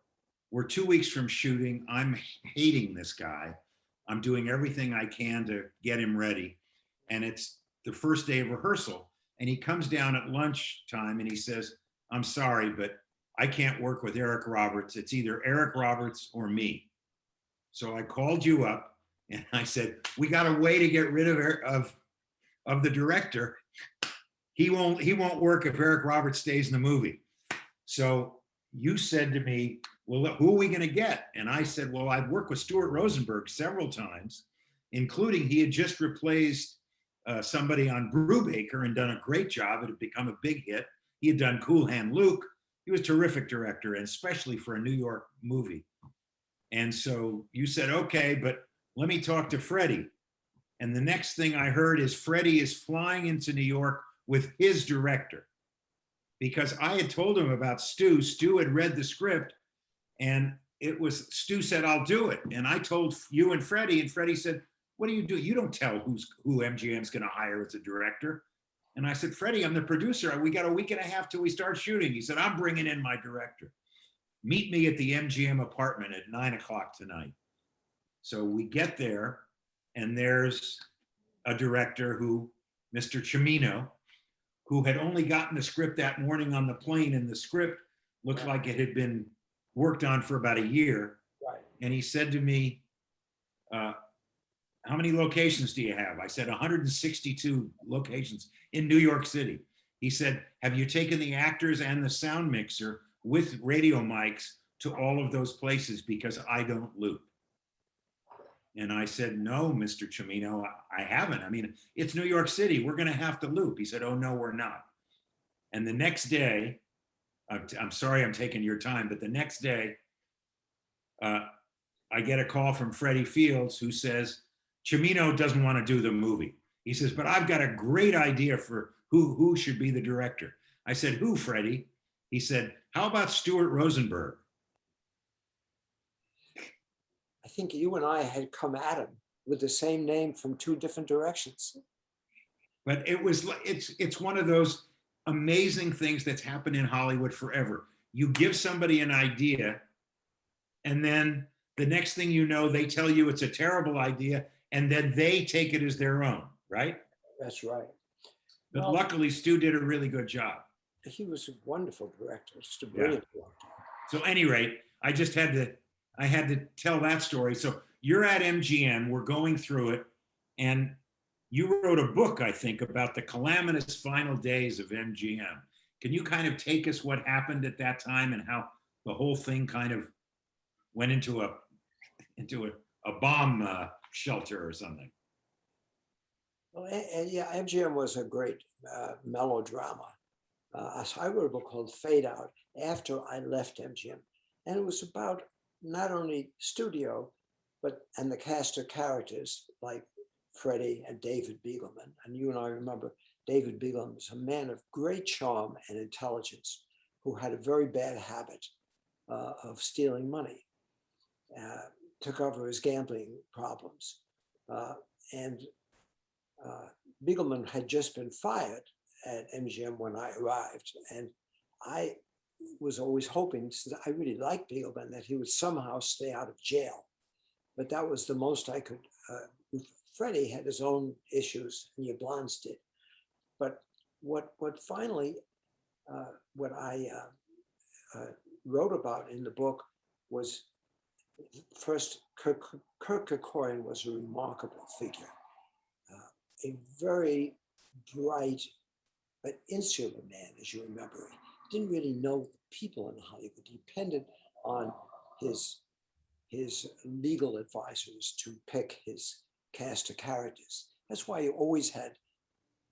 Speaker 3: We're 2 weeks from shooting. I'm hating this guy. I'm doing everything I can to get him ready. And it's the first day of rehearsal. And he comes down at lunchtime and he says, I'm sorry, but I can't work with Eric Roberts. It's either Eric Roberts or me. So I called you up and I said, we got a way to get rid of the director. He won't work if Eric Roberts stays in the movie. So you said to me, well, who are we going to get? And I said, well, I've worked with Stuart Rosenberg several times, including he had just replaced somebody on Brubaker and done a great job. It had become a big hit. He had done Cool Hand Luke. He was a terrific director, and especially for a New York movie. And so you said, okay, but let me talk to Freddie. And the next thing I heard is Freddie is flying into New York with his director, because I had told him about Stu. Stu had read the script, and it was, Stu said, I'll do it. And I told you and Freddie said, what do? You don't tell who MGM's going to hire as a director. And I said, Freddie, I'm the producer. We got a week and a half till we start shooting. He said, I'm bringing in my director. Meet me at the MGM apartment at 9:00 tonight. So we get there, and there's a director who, Mr. Cimino, who had only gotten the script that morning on the plane, and the script looked like it had been worked on for about a year.
Speaker 4: Right.
Speaker 3: And he said to me, how many locations do you have? I said, 162 locations in New York City. He said, have you taken the actors and the sound mixer with radio mics to all of those places? Because I don't loop. And I said, no, Mr. Cimino, I haven't. I mean, it's New York City. We're going to have to loop. He said, oh, no, we're not. And the next day, I'm sorry I'm taking your time, but the next day, I get a call from Freddie Fields, who says, Cimino doesn't want to do the movie. He says, but I've got a great idea for who should be the director. I said, who, Freddie? He said, how about Stuart Rosenberg?
Speaker 4: I think you and I had come at him with the same name from two different directions.
Speaker 3: But it's one of those amazing things that's happened in Hollywood forever. You give somebody an idea, and then the next thing you know, they tell you it's a terrible idea, and then they take it as their own, right?
Speaker 4: That's right.
Speaker 3: But
Speaker 4: Well,
Speaker 3: luckily, Stu did a really good job.
Speaker 4: he was a wonderful director, just a brilliant director.
Speaker 3: So, at any rate, I had to tell that story. So you're at MGM, we're going through it, and you wrote a book, I think, about the calamitous final days of MGM. Can you kind of take us what happened at that time and how the whole thing kind of went into a bomb shelter or something?
Speaker 4: Well, and yeah, MGM was a great melodrama. So I wrote a book called Fade Out after I left MGM. And it was about not only studio, and the cast of characters like Freddie and David Beagleman. And you and I remember David Beagleman was a man of great charm and intelligence who had a very bad habit of stealing money, took over his gambling problems. And Beagleman had just been fired at MGM when I arrived. And I was always hoping, since I really liked Beagleman, that he would somehow stay out of jail. But that was the most I could. Freddie had his own issues, and Yablans did. But what finally, what I wrote about in the book was, first, Kirk Kerkorian was a remarkable figure, a very bright but insular man, as you remember. He didn't really know the people in Hollywood. He depended on his legal advisors to pick his cast of characters. That's why you always had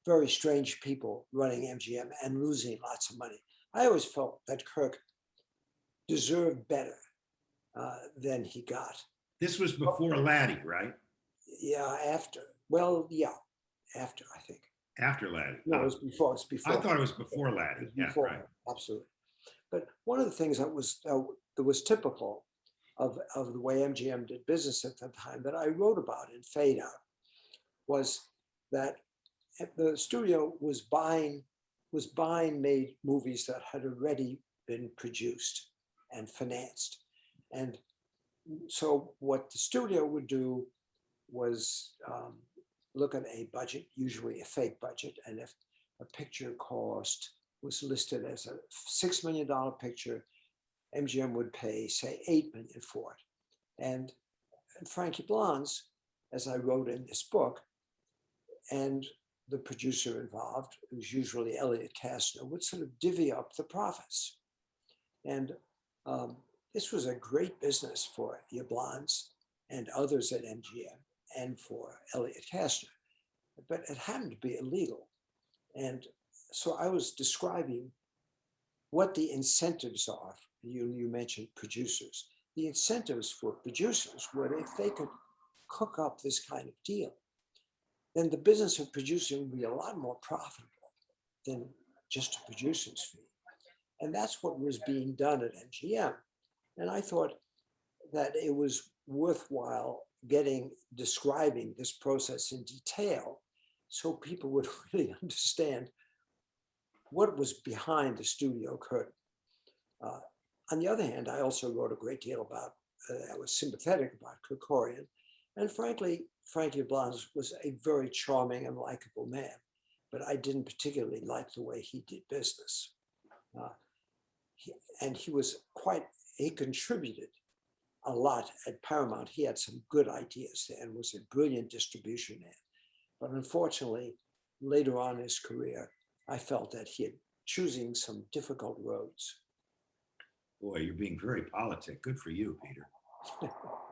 Speaker 4: very strange people running MGM and losing lots of money. I always felt that Kirk deserved better than he got.
Speaker 3: This was before Laddie, right?
Speaker 4: Yeah, after. Well, yeah, after, I think.
Speaker 3: After Laddie.
Speaker 4: No, it was before. It's before.
Speaker 3: I thought it was before Laddie. Yeah,
Speaker 4: before,
Speaker 3: right.
Speaker 4: Absolutely. But one of the things that was typical of the way MGM did business at that time that I wrote about in Fade Out was that the studio was buying made movies that had already been produced and financed. And so what the studio would do was look at a budget, usually a fake budget, and if a picture cost was listed as a $6 million picture, MGM would pay, say, $8 million for it. And Frank Yablans, as I wrote in this book, and the producer involved, it was usually Elliot Kastner, would sort of divvy up the profits. And this was a great business for Yablans and others at MGM and for Elliot Kastner, but it happened to be illegal. And so I was describing what the incentives are. You mentioned producers. the incentives for producers were if they could cook up this kind of deal, then the business of producing would be a lot more profitable than just a producer's fee. And that's what was being done at MGM. And I thought that it was worthwhile describing this process in detail so people would really understand what was behind the studio curtain. On the other hand, I also wrote a great deal about, I was sympathetic about Kerkorian. And frankly, Frankie Blanche was a very charming and likable man, but I didn't particularly like the way he did business. He contributed a lot at Paramount. He had some good ideas there and was a brilliant distribution man. But unfortunately, later on in his career, I felt that he had choosing some difficult roads.
Speaker 3: Boy, you're being very politic. Good for you, Peter.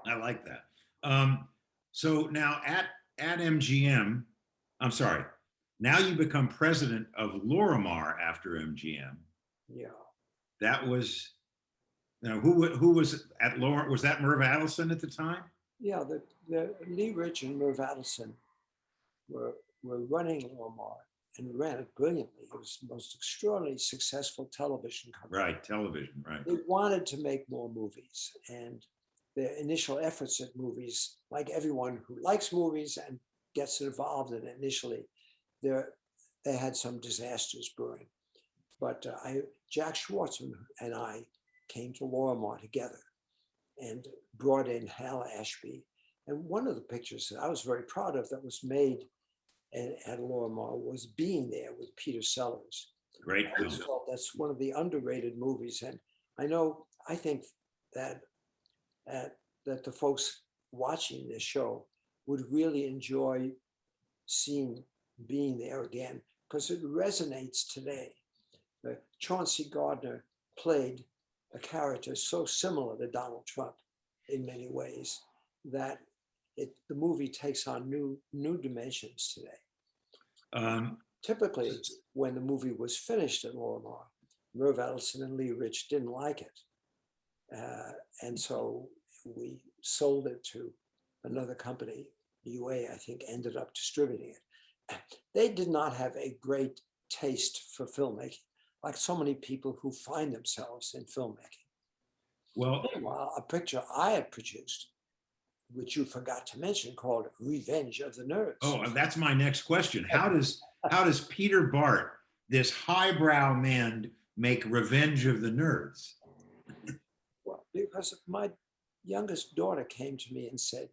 Speaker 3: I like that. So now at MGM, I'm sorry, now you become president of Lorimar after MGM.
Speaker 4: Yeah.
Speaker 3: That was, now who was at Lorimar? Was that Merv Adelson at the time?
Speaker 4: Yeah, the Lee Rich and Merv Adelson were running Lorimar and ran it brilliantly. It was the most extraordinarily successful television company.
Speaker 3: Right, television, right.
Speaker 4: They wanted to make more movies, and their initial efforts at movies, like everyone who likes movies and gets involved in it initially, they had some disasters brewing. But Jack Schwartzman and I came to Lorimar together and brought in Hal Ashby. And one of the pictures that I was very proud of that was made at Lorimar was Being There with Peter Sellers.
Speaker 3: Great
Speaker 4: I
Speaker 3: film.
Speaker 4: felt that's one of the underrated movies. And I think that the folks watching this show would really enjoy seeing Being There again, because it resonates today. Chauncey Gardner played a character so similar to Donald Trump in many ways that the movie takes on new dimensions today. Typically, when the movie was finished at Lorimar, Merv Adelson and Lee Rich didn't like it. And so we sold it to another company. UA, I think, ended up distributing it. They did not have a great taste for filmmaking, like so many people who find themselves in filmmaking.
Speaker 3: Well,
Speaker 4: Meanwhile, a picture I had produced, which you forgot to mention, called Revenge of the Nerds.
Speaker 3: oh, that's my next question. How does Peter Bart, this highbrow man, make Revenge of the Nerds?
Speaker 4: Well, because my youngest daughter came to me and said,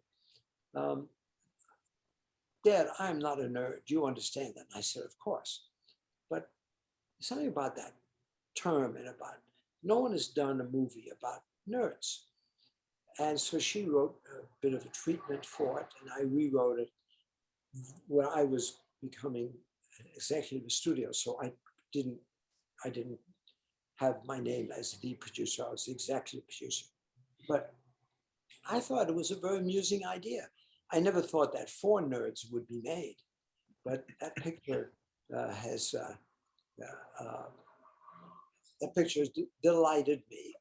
Speaker 4: Dad, I'm not a nerd. Do you understand that? And I said, of course. But something about that term and about, no one has done a movie about nerds. And so she wrote a bit of a treatment for it, and I rewrote it when I was becoming executive of the studio. So I didn't have my name as the producer. I was the executive producer. But I thought it was a very amusing idea. I never thought that 4 nerds would be made, but that picture has delighted me,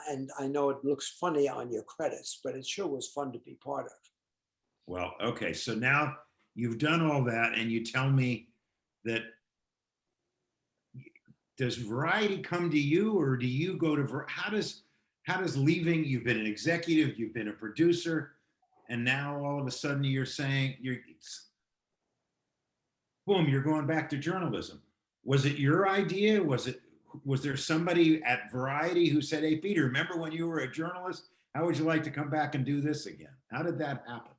Speaker 4: and I know it looks funny on your credits, but it sure was fun to be part of.
Speaker 3: Well, okay, so now you've done all that, and you tell me that, does Variety come to you, or do you go to how does leaving? You've been an executive, you've been a producer, and now all of a sudden you're saying boom, you're going back to journalism. Was it your idea? Was there somebody at Variety who said, hey, Peter, remember when you were a journalist? How would you like to come back and do this again? How did that happen?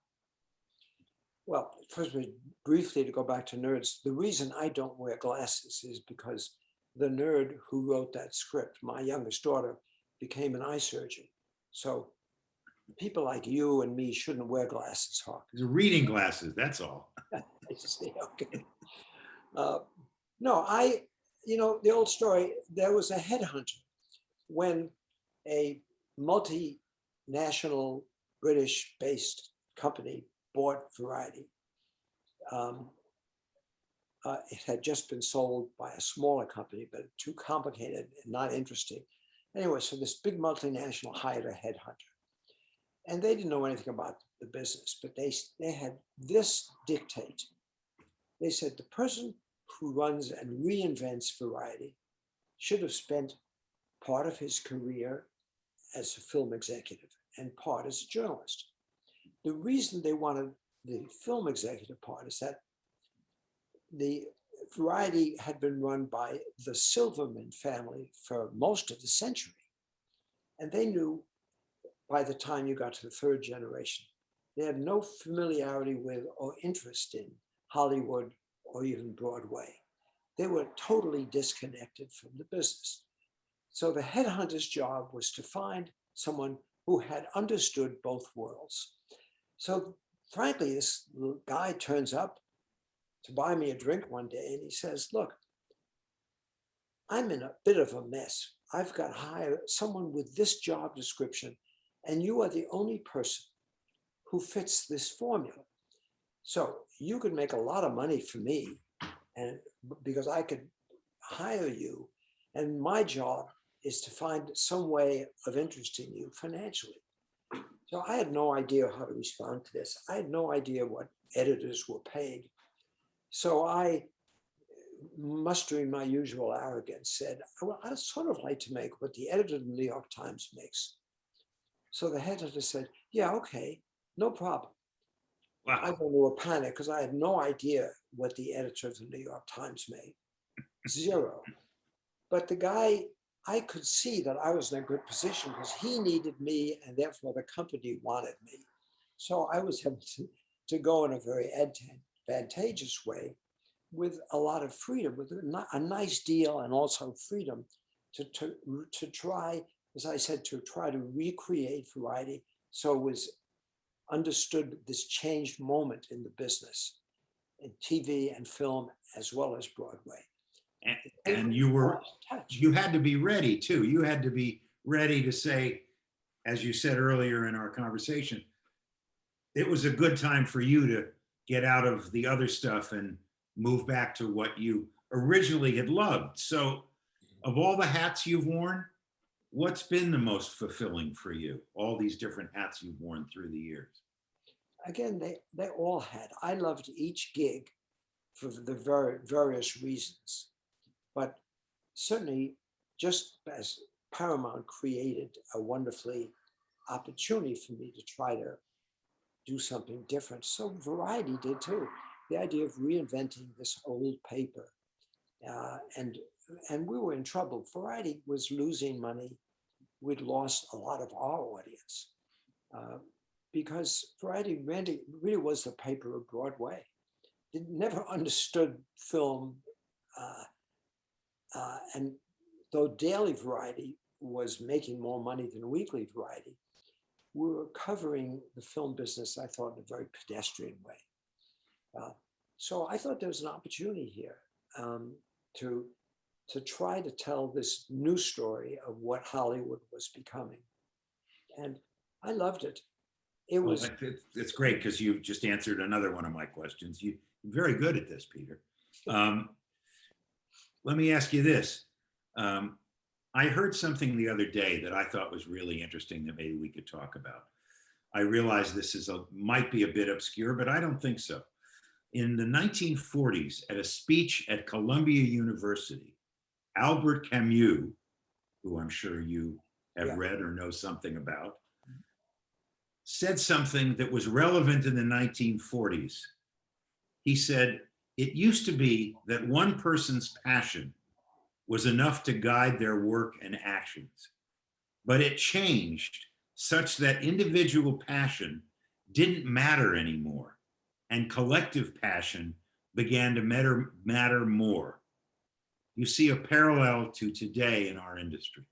Speaker 4: Well, first, briefly to go back to nerds, the reason I don't wear glasses is because the nerd who wrote that script, my youngest daughter, became an eye surgeon. So people like you and me shouldn't wear glasses, Hawk.
Speaker 3: These are reading glasses, that's all.
Speaker 4: I see, okay. No, the old story, there was a headhunter when a multinational British-based company bought Variety. It had just been sold by a smaller company, but too complicated and not interesting. Anyway, so this big multinational hired a headhunter. And they didn't know anything about the business, but they had this dictate. They said the person who runs and reinvents Variety should have spent part of his career as a film executive and part as a journalist. The reason they wanted the film executive part is that the Variety had been run by the Silverman family for most of the century. And they knew by the time you got to the third generation, they had no familiarity with or interest in Hollywood or even Broadway. They were totally disconnected from the business. So the headhunter's job was to find someone who had understood both worlds. So frankly, this little guy turns up to buy me a drink one day and he says, look, I'm in a bit of a mess. I've got to hire someone with this job description, and you are the only person who fits this formula. So you could make a lot of money for me, and because I could hire you, and my job is to find some way of interesting you financially. So I had no idea how to respond to this. I had no idea what editors were paid. So I, mustering my usual arrogance, said, well, I'd sort of like to make what the editor of the New York Times makes. So the headhunter said, yeah, okay, no problem.
Speaker 3: Wow.
Speaker 4: I went into a panic because I had no idea what the editor of the New York Times made. Zero. But the guy, I could see that I was in a good position because he needed me and therefore the company wanted me. So I was able to go in a very advantageous way with a lot of freedom, with a nice deal and also freedom to try, as I said, to try to recreate Variety so it was understood this changed moment in the business, in TV and film, as well as Broadway.
Speaker 3: And you had to be ready too. You had to be ready to say, as you said earlier in our conversation, it was a good time for you to get out of the other stuff and move back to what you originally had loved. So of all the hats you've worn, what's been the most fulfilling for you? All these different hats you've worn through the years.
Speaker 4: Again, they all had. I loved each gig for the various reasons. But certainly, just as Paramount created a wonderfully opportunity for me to try to do something different, so Variety did too. The idea of reinventing this old paper. And we were in trouble. Variety was losing money. We'd lost a lot of our audience because Variety really was the paper of Broadway. It never understood film. And though daily Variety was making more money than weekly Variety, we were covering the film business, I thought, in a very pedestrian way. So I thought there was an opportunity here to try to tell this new story of what Hollywood was becoming. And I loved it.
Speaker 3: It's great because you just answered another one of my questions. You're very good at this, Peter. Let me ask you this. I heard something the other day that I thought was really interesting that maybe we could talk about. I realize this might be a bit obscure, but I don't think so. In the 1940s, at a speech at Columbia University, Albert Camus, who I'm sure you have read or know something about, said something that was relevant in the 1940s. He said, it used to be that one person's passion was enough to guide their work and actions, but it changed such that individual passion didn't matter anymore, and collective passion began to matter more. You see a parallel to today in our industry.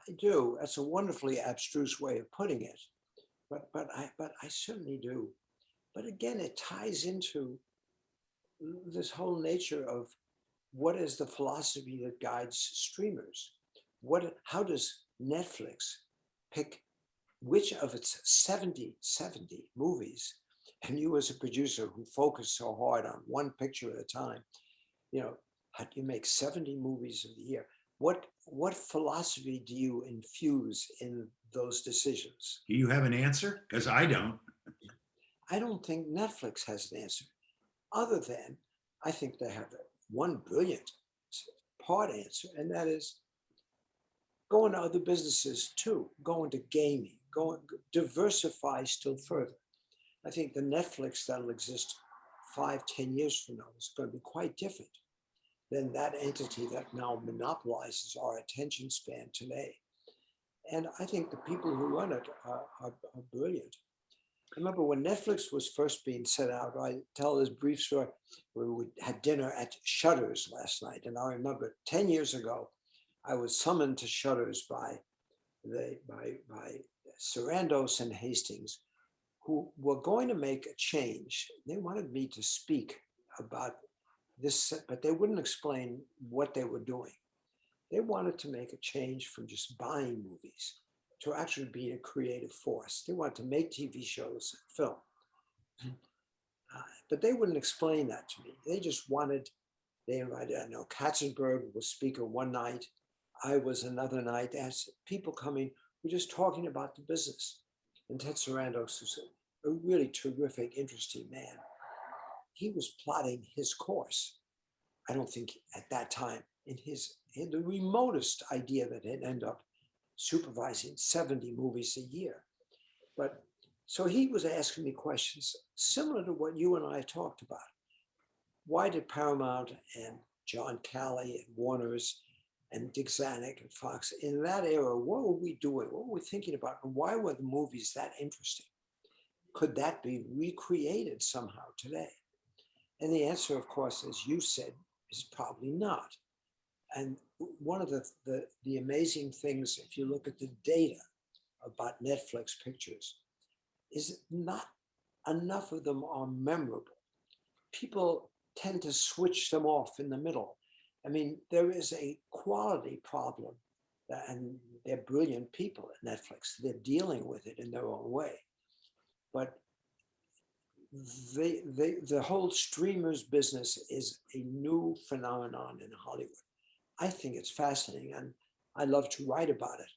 Speaker 4: I do. That's a wonderfully abstruse way of putting it, but I certainly do. But again, it ties into this whole nature of what is the philosophy that guides streamers? How does Netflix pick which of its 70 movies, and you as a producer who focus so hard on one picture at a time, how do you make 70 movies of the year? What philosophy do you infuse in those decisions.
Speaker 3: Do you have an answer? Because I don't.
Speaker 4: I don't think Netflix has an answer, other than I think they have one brilliant part answer, and that is go into other businesses too, go into gaming, diversify still further. I think the Netflix that'll exist 5-10 years from now is going to be quite different than that entity that now monopolizes our attention span today. And I think the people who run it are brilliant. I remember when Netflix was first being set out, I tell this brief story where we had dinner at Shutters last night. And I remember 10 years ago, I was summoned to Shutters by Sarandos and Hastings, who were going to make a change. They wanted me to speak about this, but they wouldn't explain what they were doing. They wanted to make a change from just buying movies to actually being a creative force. They wanted to make TV shows and film. But they wouldn't explain that to me. They just wanted, they invited, I know Katzenberg was speaker one night. I was another night. As people coming, we're just talking about the business. And Ted Sarandos, who's a really terrific, interesting man, he was plotting his course. I don't think at that time in the remotest idea that he'd end up supervising 70 movies a year. But so he was asking me questions similar to what you and I talked about. Why did Paramount and John Calley and Warner's and Dick Zanuck and Fox, in that era, what were we doing? What were we thinking about? And why were the movies that interesting? Could that be recreated somehow today? And the answer, of course, as you said, is probably not. And one of the amazing things, if you look at the data about Netflix pictures, is not enough of them are memorable. People tend to switch them off in the middle. I mean, there is a quality problem, and they're brilliant people at Netflix. They're dealing with it in their own way. But the whole streamers business is a new phenomenon in Hollywood. I think it's fascinating, and I love to write about it.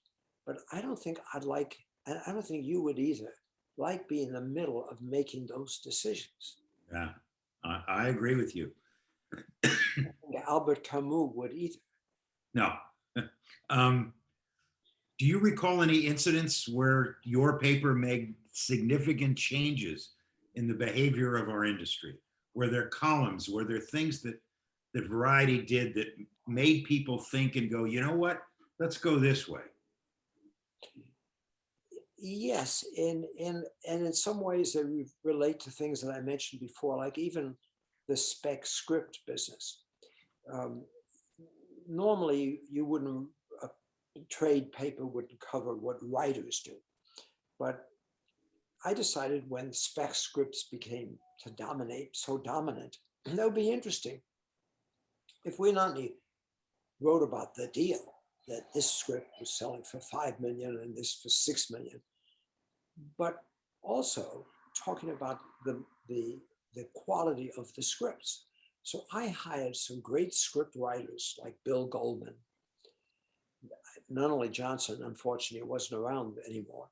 Speaker 4: But I don't think I'd like, and I don't think you would either, like being in the middle of making those decisions.
Speaker 3: Yeah, I agree with you.
Speaker 4: Albert Camus would either.
Speaker 3: No. Do you recall any incidents where your paper made significant changes in the behavior of our industry? Were there columns? Were there things that Variety did that made people think and go, you know what? Let's go this way.
Speaker 4: Yes, and in some ways they relate to things that I mentioned before, like even the spec script business. Normally, you wouldn't, a trade paper wouldn't cover what writers do. But I decided when spec scripts became so dominant, that would be interesting. If we not only wrote about the deal, that this script was selling for 5 million and this for 6 million, but also talking about the quality of the scripts. So I hired some great script writers like Bill Goldman. Not only Johnson, unfortunately, wasn't around anymore.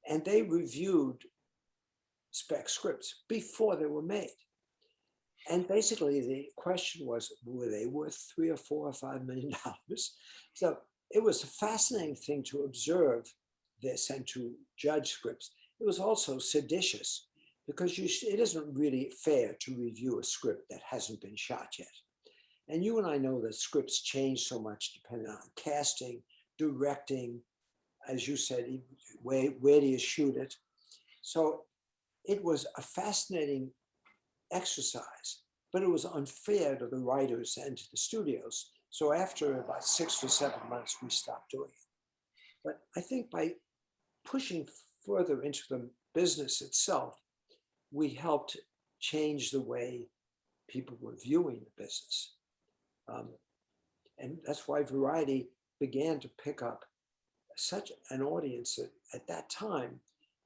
Speaker 4: And they reviewed spec scripts before they were made. And basically the question was, were they worth $3 or $4 or $5 million? So it was a fascinating thing to observe this and to judge scripts. It was also seditious, because it isn't really fair to review a script that hasn't been shot yet. And you and I know that scripts change so much depending on casting, directing, as you said, where do you shoot it? So it was a fascinating exercise, but it was unfair to the writers and to the studios. So after about 6 or 7 months, we stopped doing it. But I think by pushing further into the business itself, we helped change the way people were viewing the business. And that's why Variety began to pick up such an audience that at that time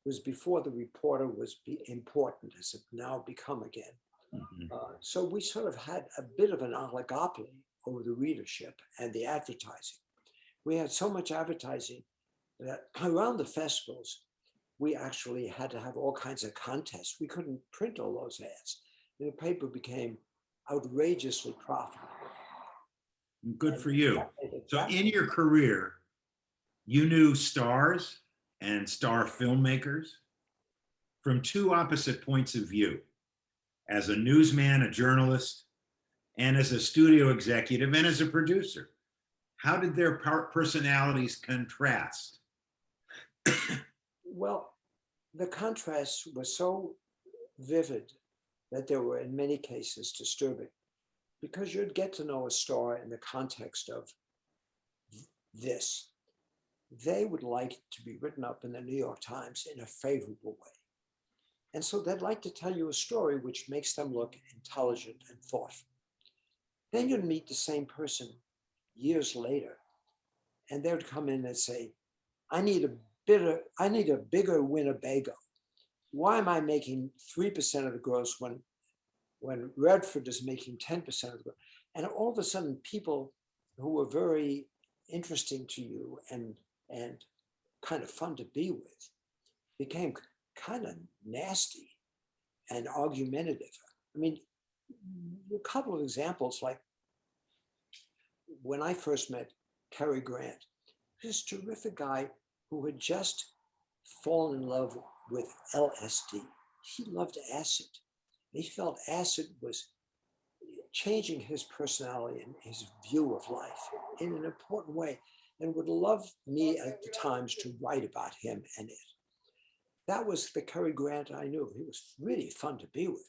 Speaker 4: was before the reporter was important as it now become again. Mm-hmm. So we sort of had a bit of an oligopoly over the readership and the advertising. We had so much advertising that around the festivals, we actually had to have all kinds of contests. We couldn't print all those ads. And the paper became outrageously profitable.
Speaker 3: Good for you. So
Speaker 4: That-
Speaker 3: in your career, you knew stars and star filmmakers from two opposite points of view, as a newsman, a journalist, and as a studio executive and as a producer. How did their personalities contrast?
Speaker 4: Well, the contrast was so vivid that they were in many cases disturbing, because you'd get to know a star in the context of this. They would like to be written up in the New York Times in a favorable way. And so they'd like to tell you a story which makes them look intelligent and thoughtful. Then you'd meet the same person years later, and they would come in and say, I need a bigger Winnebago. Why am I making 3% of the gross when Redford is making 10% of the gross? And all of a sudden, people who were very interesting to you and kind of fun to be with became kind of nasty and argumentative. I mean, a couple of examples, like when I first met Cary Grant, this terrific guy who had just fallen in love with LSD. He loved acid. He felt acid was changing his personality and his view of life in an important way, and would love me at the times to write about him and it. That was the Cary Grant I knew. He was really fun to be with.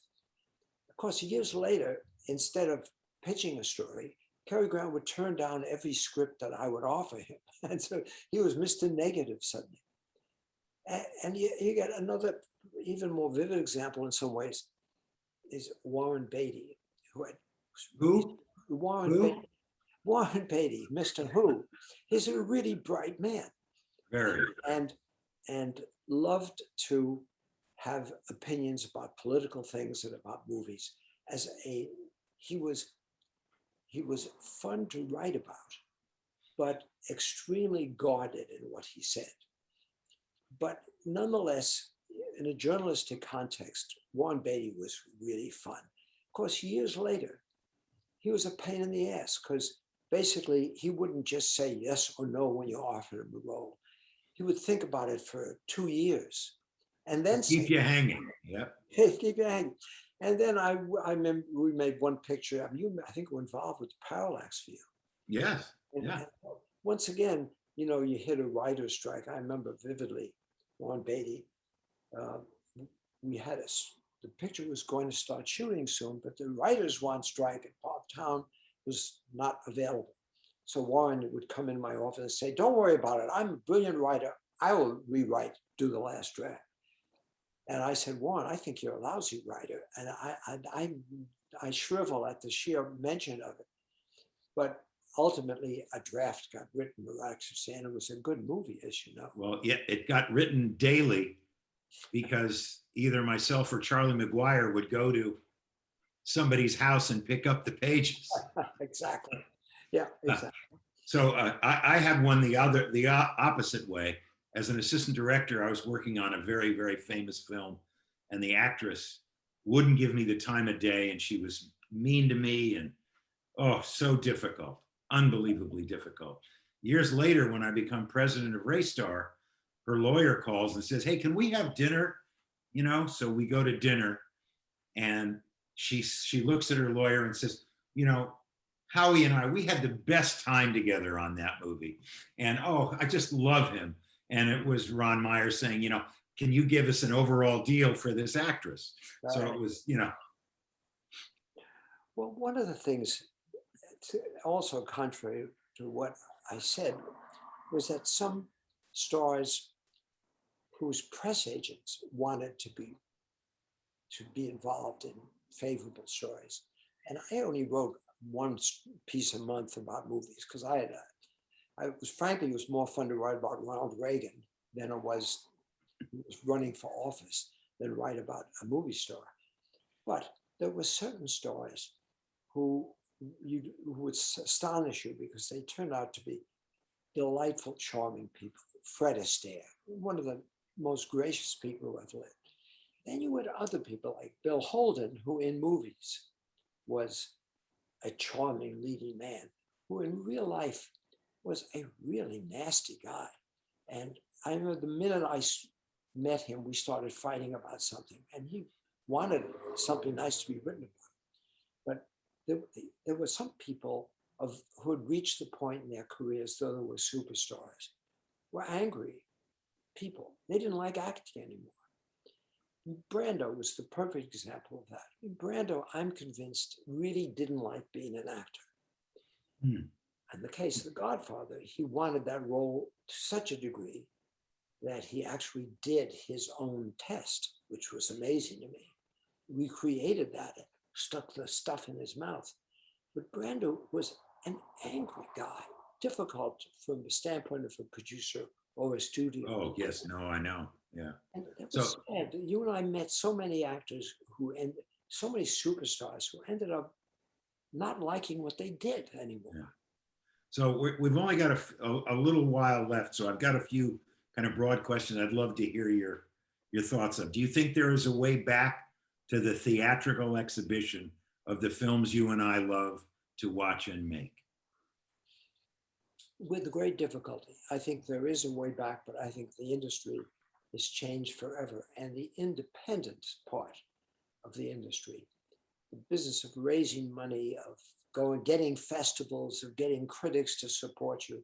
Speaker 4: Of course, years later, instead of pitching a story, Cary Grant would turn down every script that I would offer him. And so he was Mr. Negative suddenly. And you get another even more vivid example in some ways is Warren Beatty,
Speaker 3: Who?
Speaker 4: Warren Beatty, Mr. Who. He's a really bright man.
Speaker 3: Very.
Speaker 4: And loved to have opinions about political things and about movies. He was fun to write about, but extremely guarded in what he said. But nonetheless, in a journalistic context, Warren Beatty was really fun. Of course, years later, he was a pain in the ass, because basically he wouldn't just say yes or no when you offered him a role. He would think about it for 2 years and then
Speaker 3: Keep
Speaker 4: say,
Speaker 3: you hanging. Yep.
Speaker 4: keep you hanging. And then I remember we made one picture. I mean, I think we're involved with the Parallax View.
Speaker 3: Yes.
Speaker 4: And,
Speaker 3: Yeah.
Speaker 4: and once again, you hit a writer's strike. I remember vividly Warren Beatty. We had the picture was going to start shooting soon, but the writers were on strike and Bob Town was not available. So Warren would come in my office and say, don't worry about it. I'm a brilliant writer. I will rewrite, do the last draft. And I said, Warren, I think you're a lousy writer. And I shrivel at the sheer mention of it. But ultimately, a draft got written miraculously, and it was a good movie, as you know.
Speaker 3: Well, yeah, it got written daily because either myself or Charlie McGuire would go to somebody's house and pick up the pages.
Speaker 4: Exactly. Yeah, exactly.
Speaker 3: So I had one the opposite way. As an assistant director, I was working on a very, very famous film, and the actress wouldn't give me the time of day, and she was mean to me, and so difficult, unbelievably difficult. Years later, when I become president of Raystar, her lawyer calls and says, hey, can we have dinner? So we go to dinner, and she looks at her lawyer and says, Howie and I, we had the best time together on that movie. And I just love him. And it was Ron Meyer saying, can you give us an overall deal for this actress?
Speaker 4: Right.
Speaker 3: So it was,
Speaker 4: Well, one of the things, also contrary to what I said, was that some stars whose press agents wanted to be involved in favorable stories. And I only wrote one piece a month about movies, because it was more fun to write about Ronald Reagan than it was running for office than write about a movie star. But there were certain stars who would astonish you because they turned out to be delightful, charming people. Fred Astaire, one of the most gracious people who ever lived. Then you had other people like Bill Holden, who in movies was a charming leading man, who in real life was a really nasty guy. And I remember the minute I met him, we started fighting about something, and he wanted something nice to be written about. But there were some people who had reached the point in their careers, though they were superstars, were angry people. They didn't like acting anymore. Brando was the perfect example of that. Brando, I'm convinced, really didn't like being an actor. In the case of The Godfather, he wanted that role to such a degree that he actually did his own test, which was amazing to me. Recreated that, stuck the stuff in his mouth. But Brando was an angry guy, difficult from the standpoint of a producer or a studio.
Speaker 3: Oh, yes, no, I know. Yeah.
Speaker 4: And it was sad. You and I met so many actors and so many superstars who ended up not liking what they did anymore.
Speaker 3: Yeah. So we've only got a little while left. So I've got a few kind of broad questions I'd love to hear your thoughts of. Do you think there is a way back to the theatrical exhibition of the films you and I love to watch and make?
Speaker 4: With great difficulty. I think there is a way back, but I think the industry has changed forever. And the independent part of the industry, the business of raising money, of getting festivals, of getting critics to support you.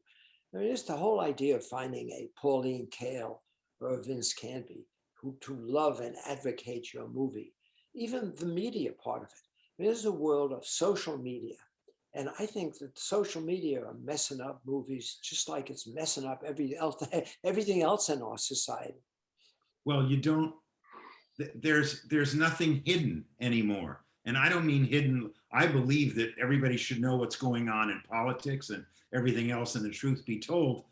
Speaker 4: I mean, it's the whole idea of finding a Pauline Kael or a Vince Canby to love and advocate your movie. Even the media part of it. I mean, there's a world of social media. And I think that social media are messing up movies just like it's messing up everything else in our society.
Speaker 3: Well, there's nothing hidden anymore. And I don't mean hidden. I believe that everybody should know what's going on in politics and everything else, and the truth be told.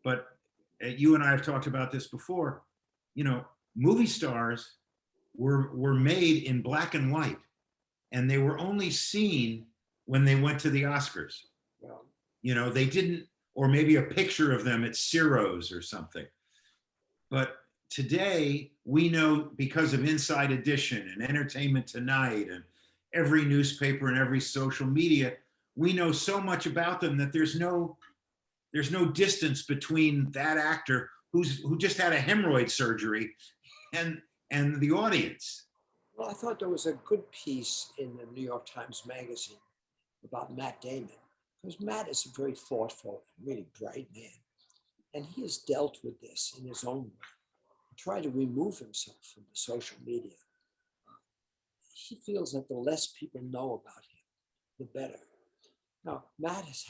Speaker 3: But you and I have talked about this before. You know, movie stars were made in black and white, and they were only seen when they went to the Oscars.
Speaker 4: Well,
Speaker 3: You know, they didn't, or maybe a picture of them at Ciro's or something. But today, we know because of Inside Edition and Entertainment Tonight and every newspaper and every social media, we know so much about them that there's no distance between that actor who just had a hemorrhoid surgery and the audience.
Speaker 4: well, I thought there was a good piece in the New York Times Magazine about Matt Damon, because Matt is a very thoughtful, really bright man. And he has dealt with this in his own way, tried to remove himself from the social media. He feels that the less people know about him, the better. Now, Matt has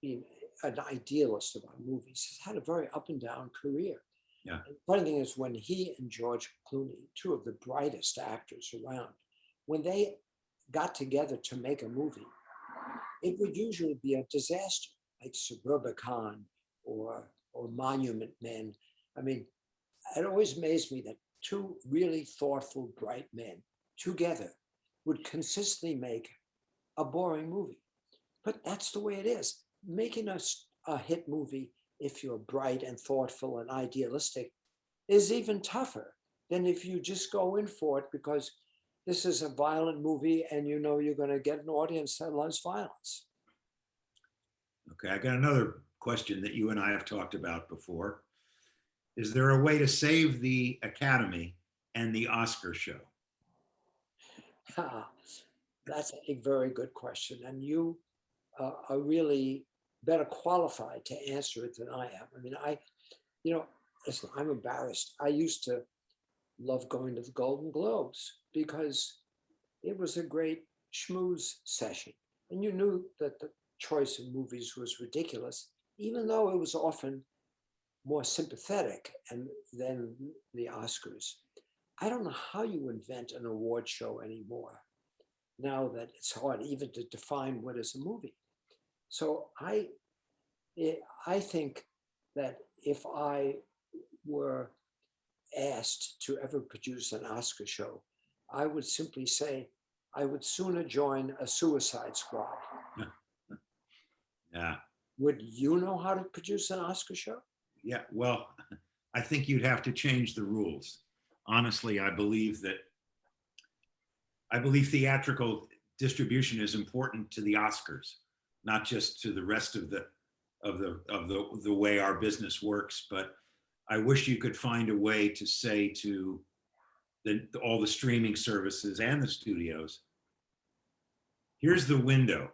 Speaker 4: been an idealist about movies. He's had a very up and down career.
Speaker 3: Yeah.
Speaker 4: And the funny thing is, when he and George Clooney, two of the brightest actors around, when they got together to make a movie, it would usually be a disaster, like Suburbicon or Monument Men. I mean, it always amazed me that two really thoughtful, bright men together would consistently make a boring movie. But that's the way it is. Making a hit movie, if you're bright and thoughtful and idealistic, is even tougher than if you just go in for it because this is a violent movie and you know you're going to get an audience that loves violence.
Speaker 3: Okay, I got another question that you and I have talked about before. Is there a way to save the Academy and the Oscar show?
Speaker 4: That's a very good question. And you are really better qualified to answer it than I am. I mean, listen, I'm embarrassed. I used to love going to the Golden Globes because it was a great schmooze session. And you knew that the choice of movies was ridiculous, even though it was often more sympathetic than the Oscars. I don't know how you invent an award show anymore, now that it's hard even to define what is a movie. So I think that if I were asked to ever produce an Oscar show, I would simply say I would sooner join a Suicide Squad.
Speaker 3: Yeah.
Speaker 4: would you know how to produce an Oscar show?
Speaker 3: Yeah, well, I think you'd have to change the rules. Honestly, I believe theatrical distribution is important to the Oscars, not just to the rest of the way our business works. But I wish you could find a way to say to all the streaming services and the studios, here's the window.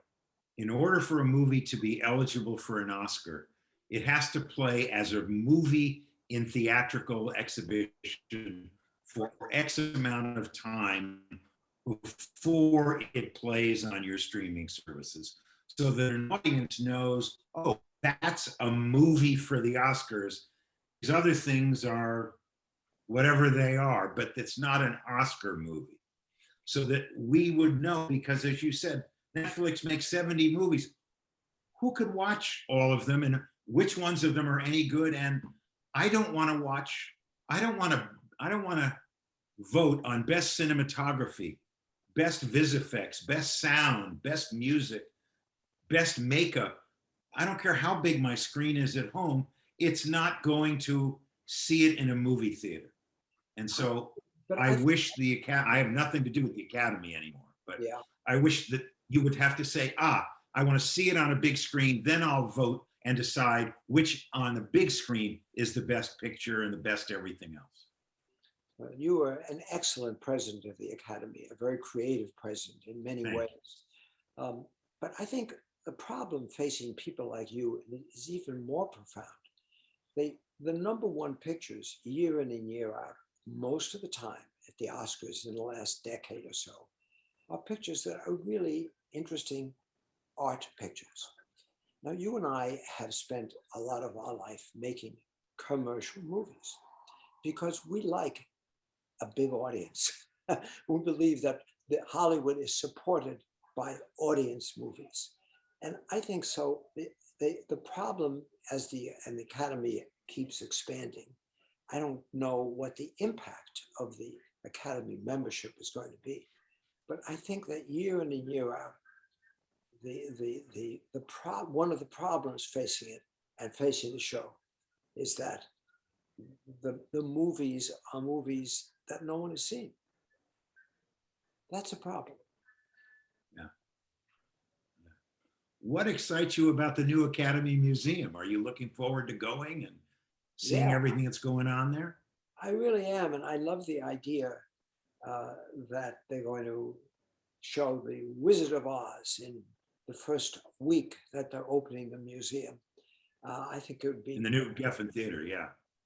Speaker 3: In order for a movie to be eligible for an Oscar, it has to play as a movie in theatrical exhibition for X amount of time before it plays on your streaming services, so that an audience knows, oh, that's a movie for the Oscars. These other things are whatever they are, but it's not an Oscar movie. So that we would know, because as you said, Netflix makes 70 movies. Who could watch all of them, and which ones of them are any good? And I don't want to vote on best cinematography, best vis effects, best sound, best music, best makeup. I don't care how big my screen is at home, it's not going to see it in a movie theater. And so I wish I have nothing to do with the Academy anymore, but yeah. I wish that you would have to say, I want to see it on a big screen, then I'll vote and decide which on the big screen is the best picture and the best everything else.
Speaker 4: Well, you were an excellent president of the Academy, a very creative president in many ways. But I think the problem facing people like you is even more profound. The number one pictures year in and year out, most of the time at the Oscars in the last decade or so, are pictures that are really interesting art pictures. Now, you and I have spent a lot of our life making commercial movies because we like a big audience. We believe that Hollywood is supported by audience movies. And I think so. The problem, as the Academy keeps expanding, I don't know what the impact of the Academy membership is going to be. But I think that year in and year out, one of the problems facing it and facing the show is that the movies are movies that no one has seen. That's a problem.
Speaker 3: Yeah. What excites you about the new Academy Museum? Are you looking forward to going and seeing everything that's going on there?
Speaker 4: I really am, and I love the idea that they're going to show the Wizard of Oz in the first week that they're opening the museum. I think it would be
Speaker 3: in the new Geffen Theater.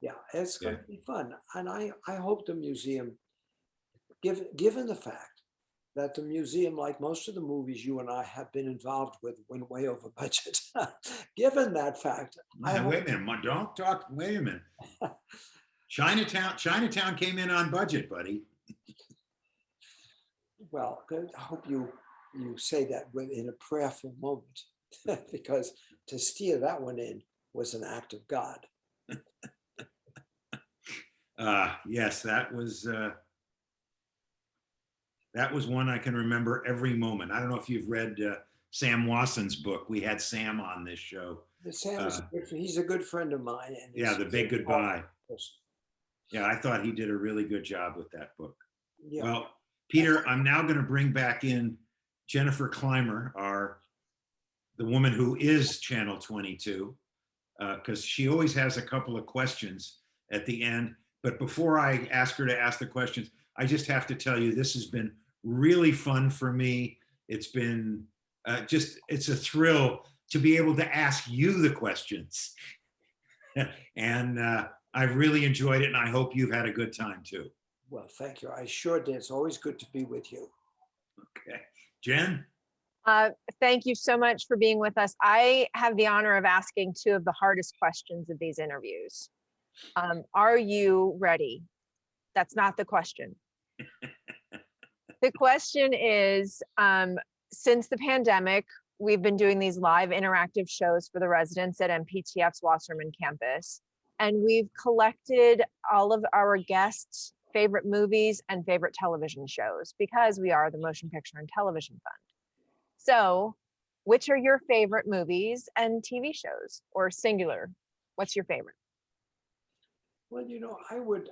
Speaker 3: Yeah,
Speaker 4: it's going to be fun, and I hope the museum, given the fact that the museum, like most of the movies you and I have been involved with, went way over budget. Given that fact,
Speaker 3: wait a minute, don't talk. Wait a minute. Chinatown came in on budget, buddy.
Speaker 4: Well, I hope you say that in a prayerful moment, because to steer that one in was an act of God.
Speaker 3: Yes, that was one I can remember every moment. I don't know if you've read Sam Wasson's book. We had Sam on this show.
Speaker 4: Sam is he's a good friend of mine. And
Speaker 3: The Big Goodbye. Yeah, I thought he did a really good job with that book. Yeah. Well, Peter, I'm now going to bring back in Jennifer Clymer, the woman who is Channel 22, because she always has a couple of questions at the end. But before I ask her to ask the questions, I just have to tell you, this has been really fun for me. It's been it's a thrill to be able to ask you the questions. And I've really enjoyed it, and I hope you've had a good time too.
Speaker 4: Well, thank you. I sure did. It's always good to be with you.
Speaker 3: Okay. Jen?
Speaker 2: Thank you so much for being with us. I have the honor of asking two of the hardest questions of these interviews. Are you ready? That's not the question. The question is, since the pandemic, we've been doing these live interactive shows for the residents at MPTF's Wasserman campus, and we've collected all of our guests' favorite movies and favorite television shows because we are the Motion Picture and Television Fund. So which are your favorite movies and TV shows, or singular? What's your favorite?
Speaker 4: Well,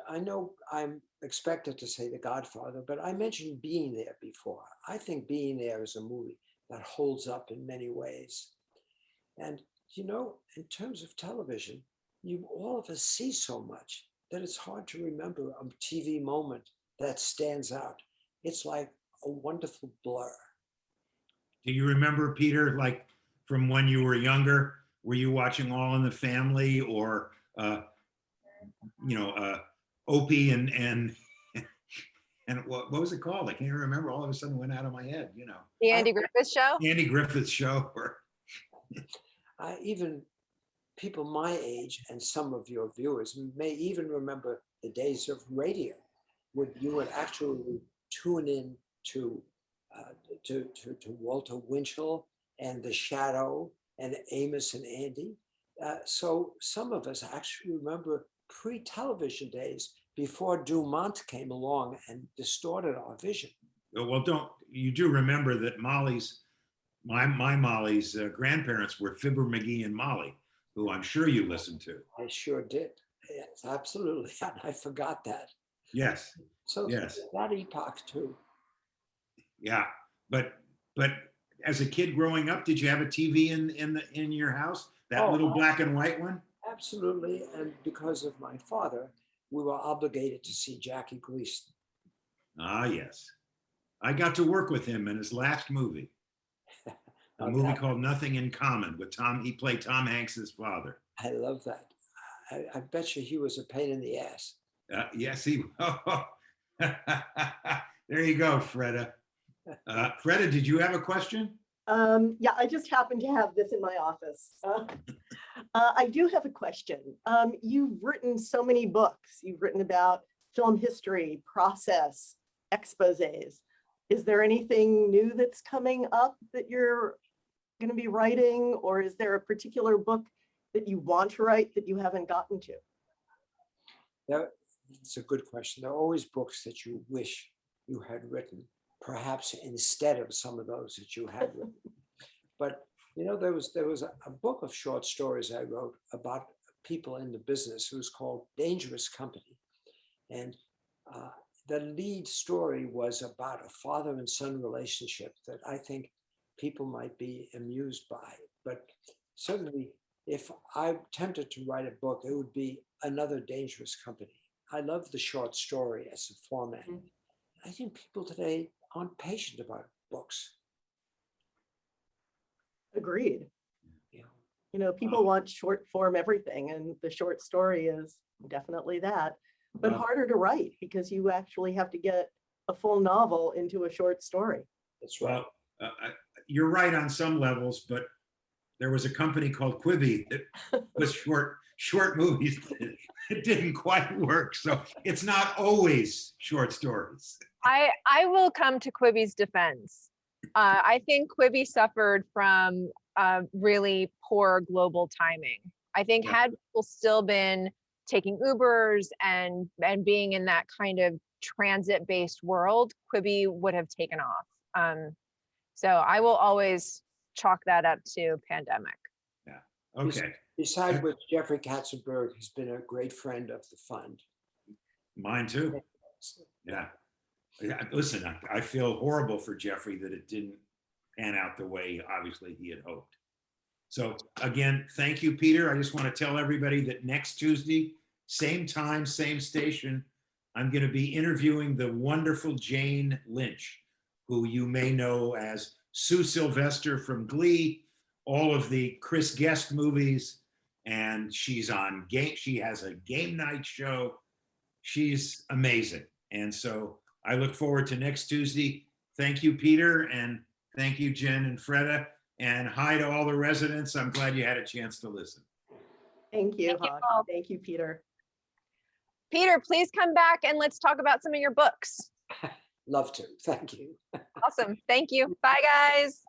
Speaker 4: I know I'm expected to say The Godfather, but I mentioned Being There before. I think Being There is a movie that holds up in many ways. And, in terms of television, all of us see so much that it's hard to remember a TV moment that stands out. It's like a wonderful blur.
Speaker 3: Do you remember, Peter, like from when you were younger? Were you watching All in the Family or, Opie and and what was it called? I can't even remember. All of a sudden it went out of my head,
Speaker 2: The Andy Griffith Show?
Speaker 3: Andy Griffith Show.
Speaker 4: Even people my age and some of your viewers may even remember the days of radio, when you would actually tune in to Walter Winchell and The Shadow and Amos and Andy. So some of us actually remember pre-television days before Dumont came along and distorted our vision.
Speaker 3: Well, you do remember that my Molly's grandparents were Fibber McGee and Molly, who I'm sure you listened to.
Speaker 4: I sure did. Yes, absolutely. I forgot that.
Speaker 3: Yes.
Speaker 4: So
Speaker 3: yes.
Speaker 4: That epoch too.
Speaker 3: Yeah, but as a kid growing up, did you have a TV in your house? That little black and white one?
Speaker 4: Absolutely, and because of my father, we were obligated to see Jackie Gleason.
Speaker 3: Ah, yes. I got to work with him in his last movie, a movie called Nothing in Common with Tom. He played Tom Hanks's father.
Speaker 4: I love that. I bet you he was a pain in the ass.
Speaker 3: Yes, he. There you go, Freda. Freda, did you have a question?
Speaker 1: Yeah, I just happen to have this in my office. I do have a question. You've written so many books. You've written about film history, process, exposés. Is there anything new that's coming up that you're going to be writing, or is there a particular book that you want to write that you haven't gotten to?
Speaker 4: That's a good question. There are always books that you wish you had written, perhaps instead of some of those that you had written. But there was a book of short stories I wrote about people in the business. It was called Dangerous Company, and the lead story was about a father and son relationship that I think people might be amused by. But certainly, if I'm tempted to write a book, it would be another Dangerous Company. I love the short story as a format. Mm-hmm. I think people today aren't patient about books.
Speaker 1: Agreed. Yeah. People want short form everything, and the short story is definitely that, but harder to write because you actually have to get a full novel into a short story.
Speaker 4: That's right.
Speaker 3: Well, you're right on some levels, but there was a company called Quibi that was short movies. It didn't quite work. So it's not always short stories.
Speaker 2: I will come to Quibi's defense. I think Quibi suffered from really poor global timing. I think had people still been taking Ubers and being in that kind of transit-based world, Quibi would have taken off. So I will always chalk that up to pandemic.
Speaker 3: Yeah. Okay.
Speaker 4: Besides which, Jeffrey Katzenberg has been a great friend of the fund.
Speaker 3: Mine too. Yeah. Listen, I feel horrible for Jeffrey that it didn't pan out the way obviously he had hoped. So again, thank you, Peter. I just want to tell everybody that next Tuesday, same time, same station, I'm going to be interviewing the wonderful Jane Lynch, who you may know as Sue Sylvester from Glee, all of the Chris Guest movies, and she's on game. She has a game night show. She's amazing. And so I look forward to next Tuesday. Thank you, Peter, and thank you, Jen and Freda, and hi to all the residents. I'm glad you had a chance to listen.
Speaker 1: Thank you, Hawk. Thank you, Peter.
Speaker 2: Peter, please come back and let's talk about some of your books.
Speaker 4: Love to. Thank you.
Speaker 2: Awesome. Thank you. Bye, guys.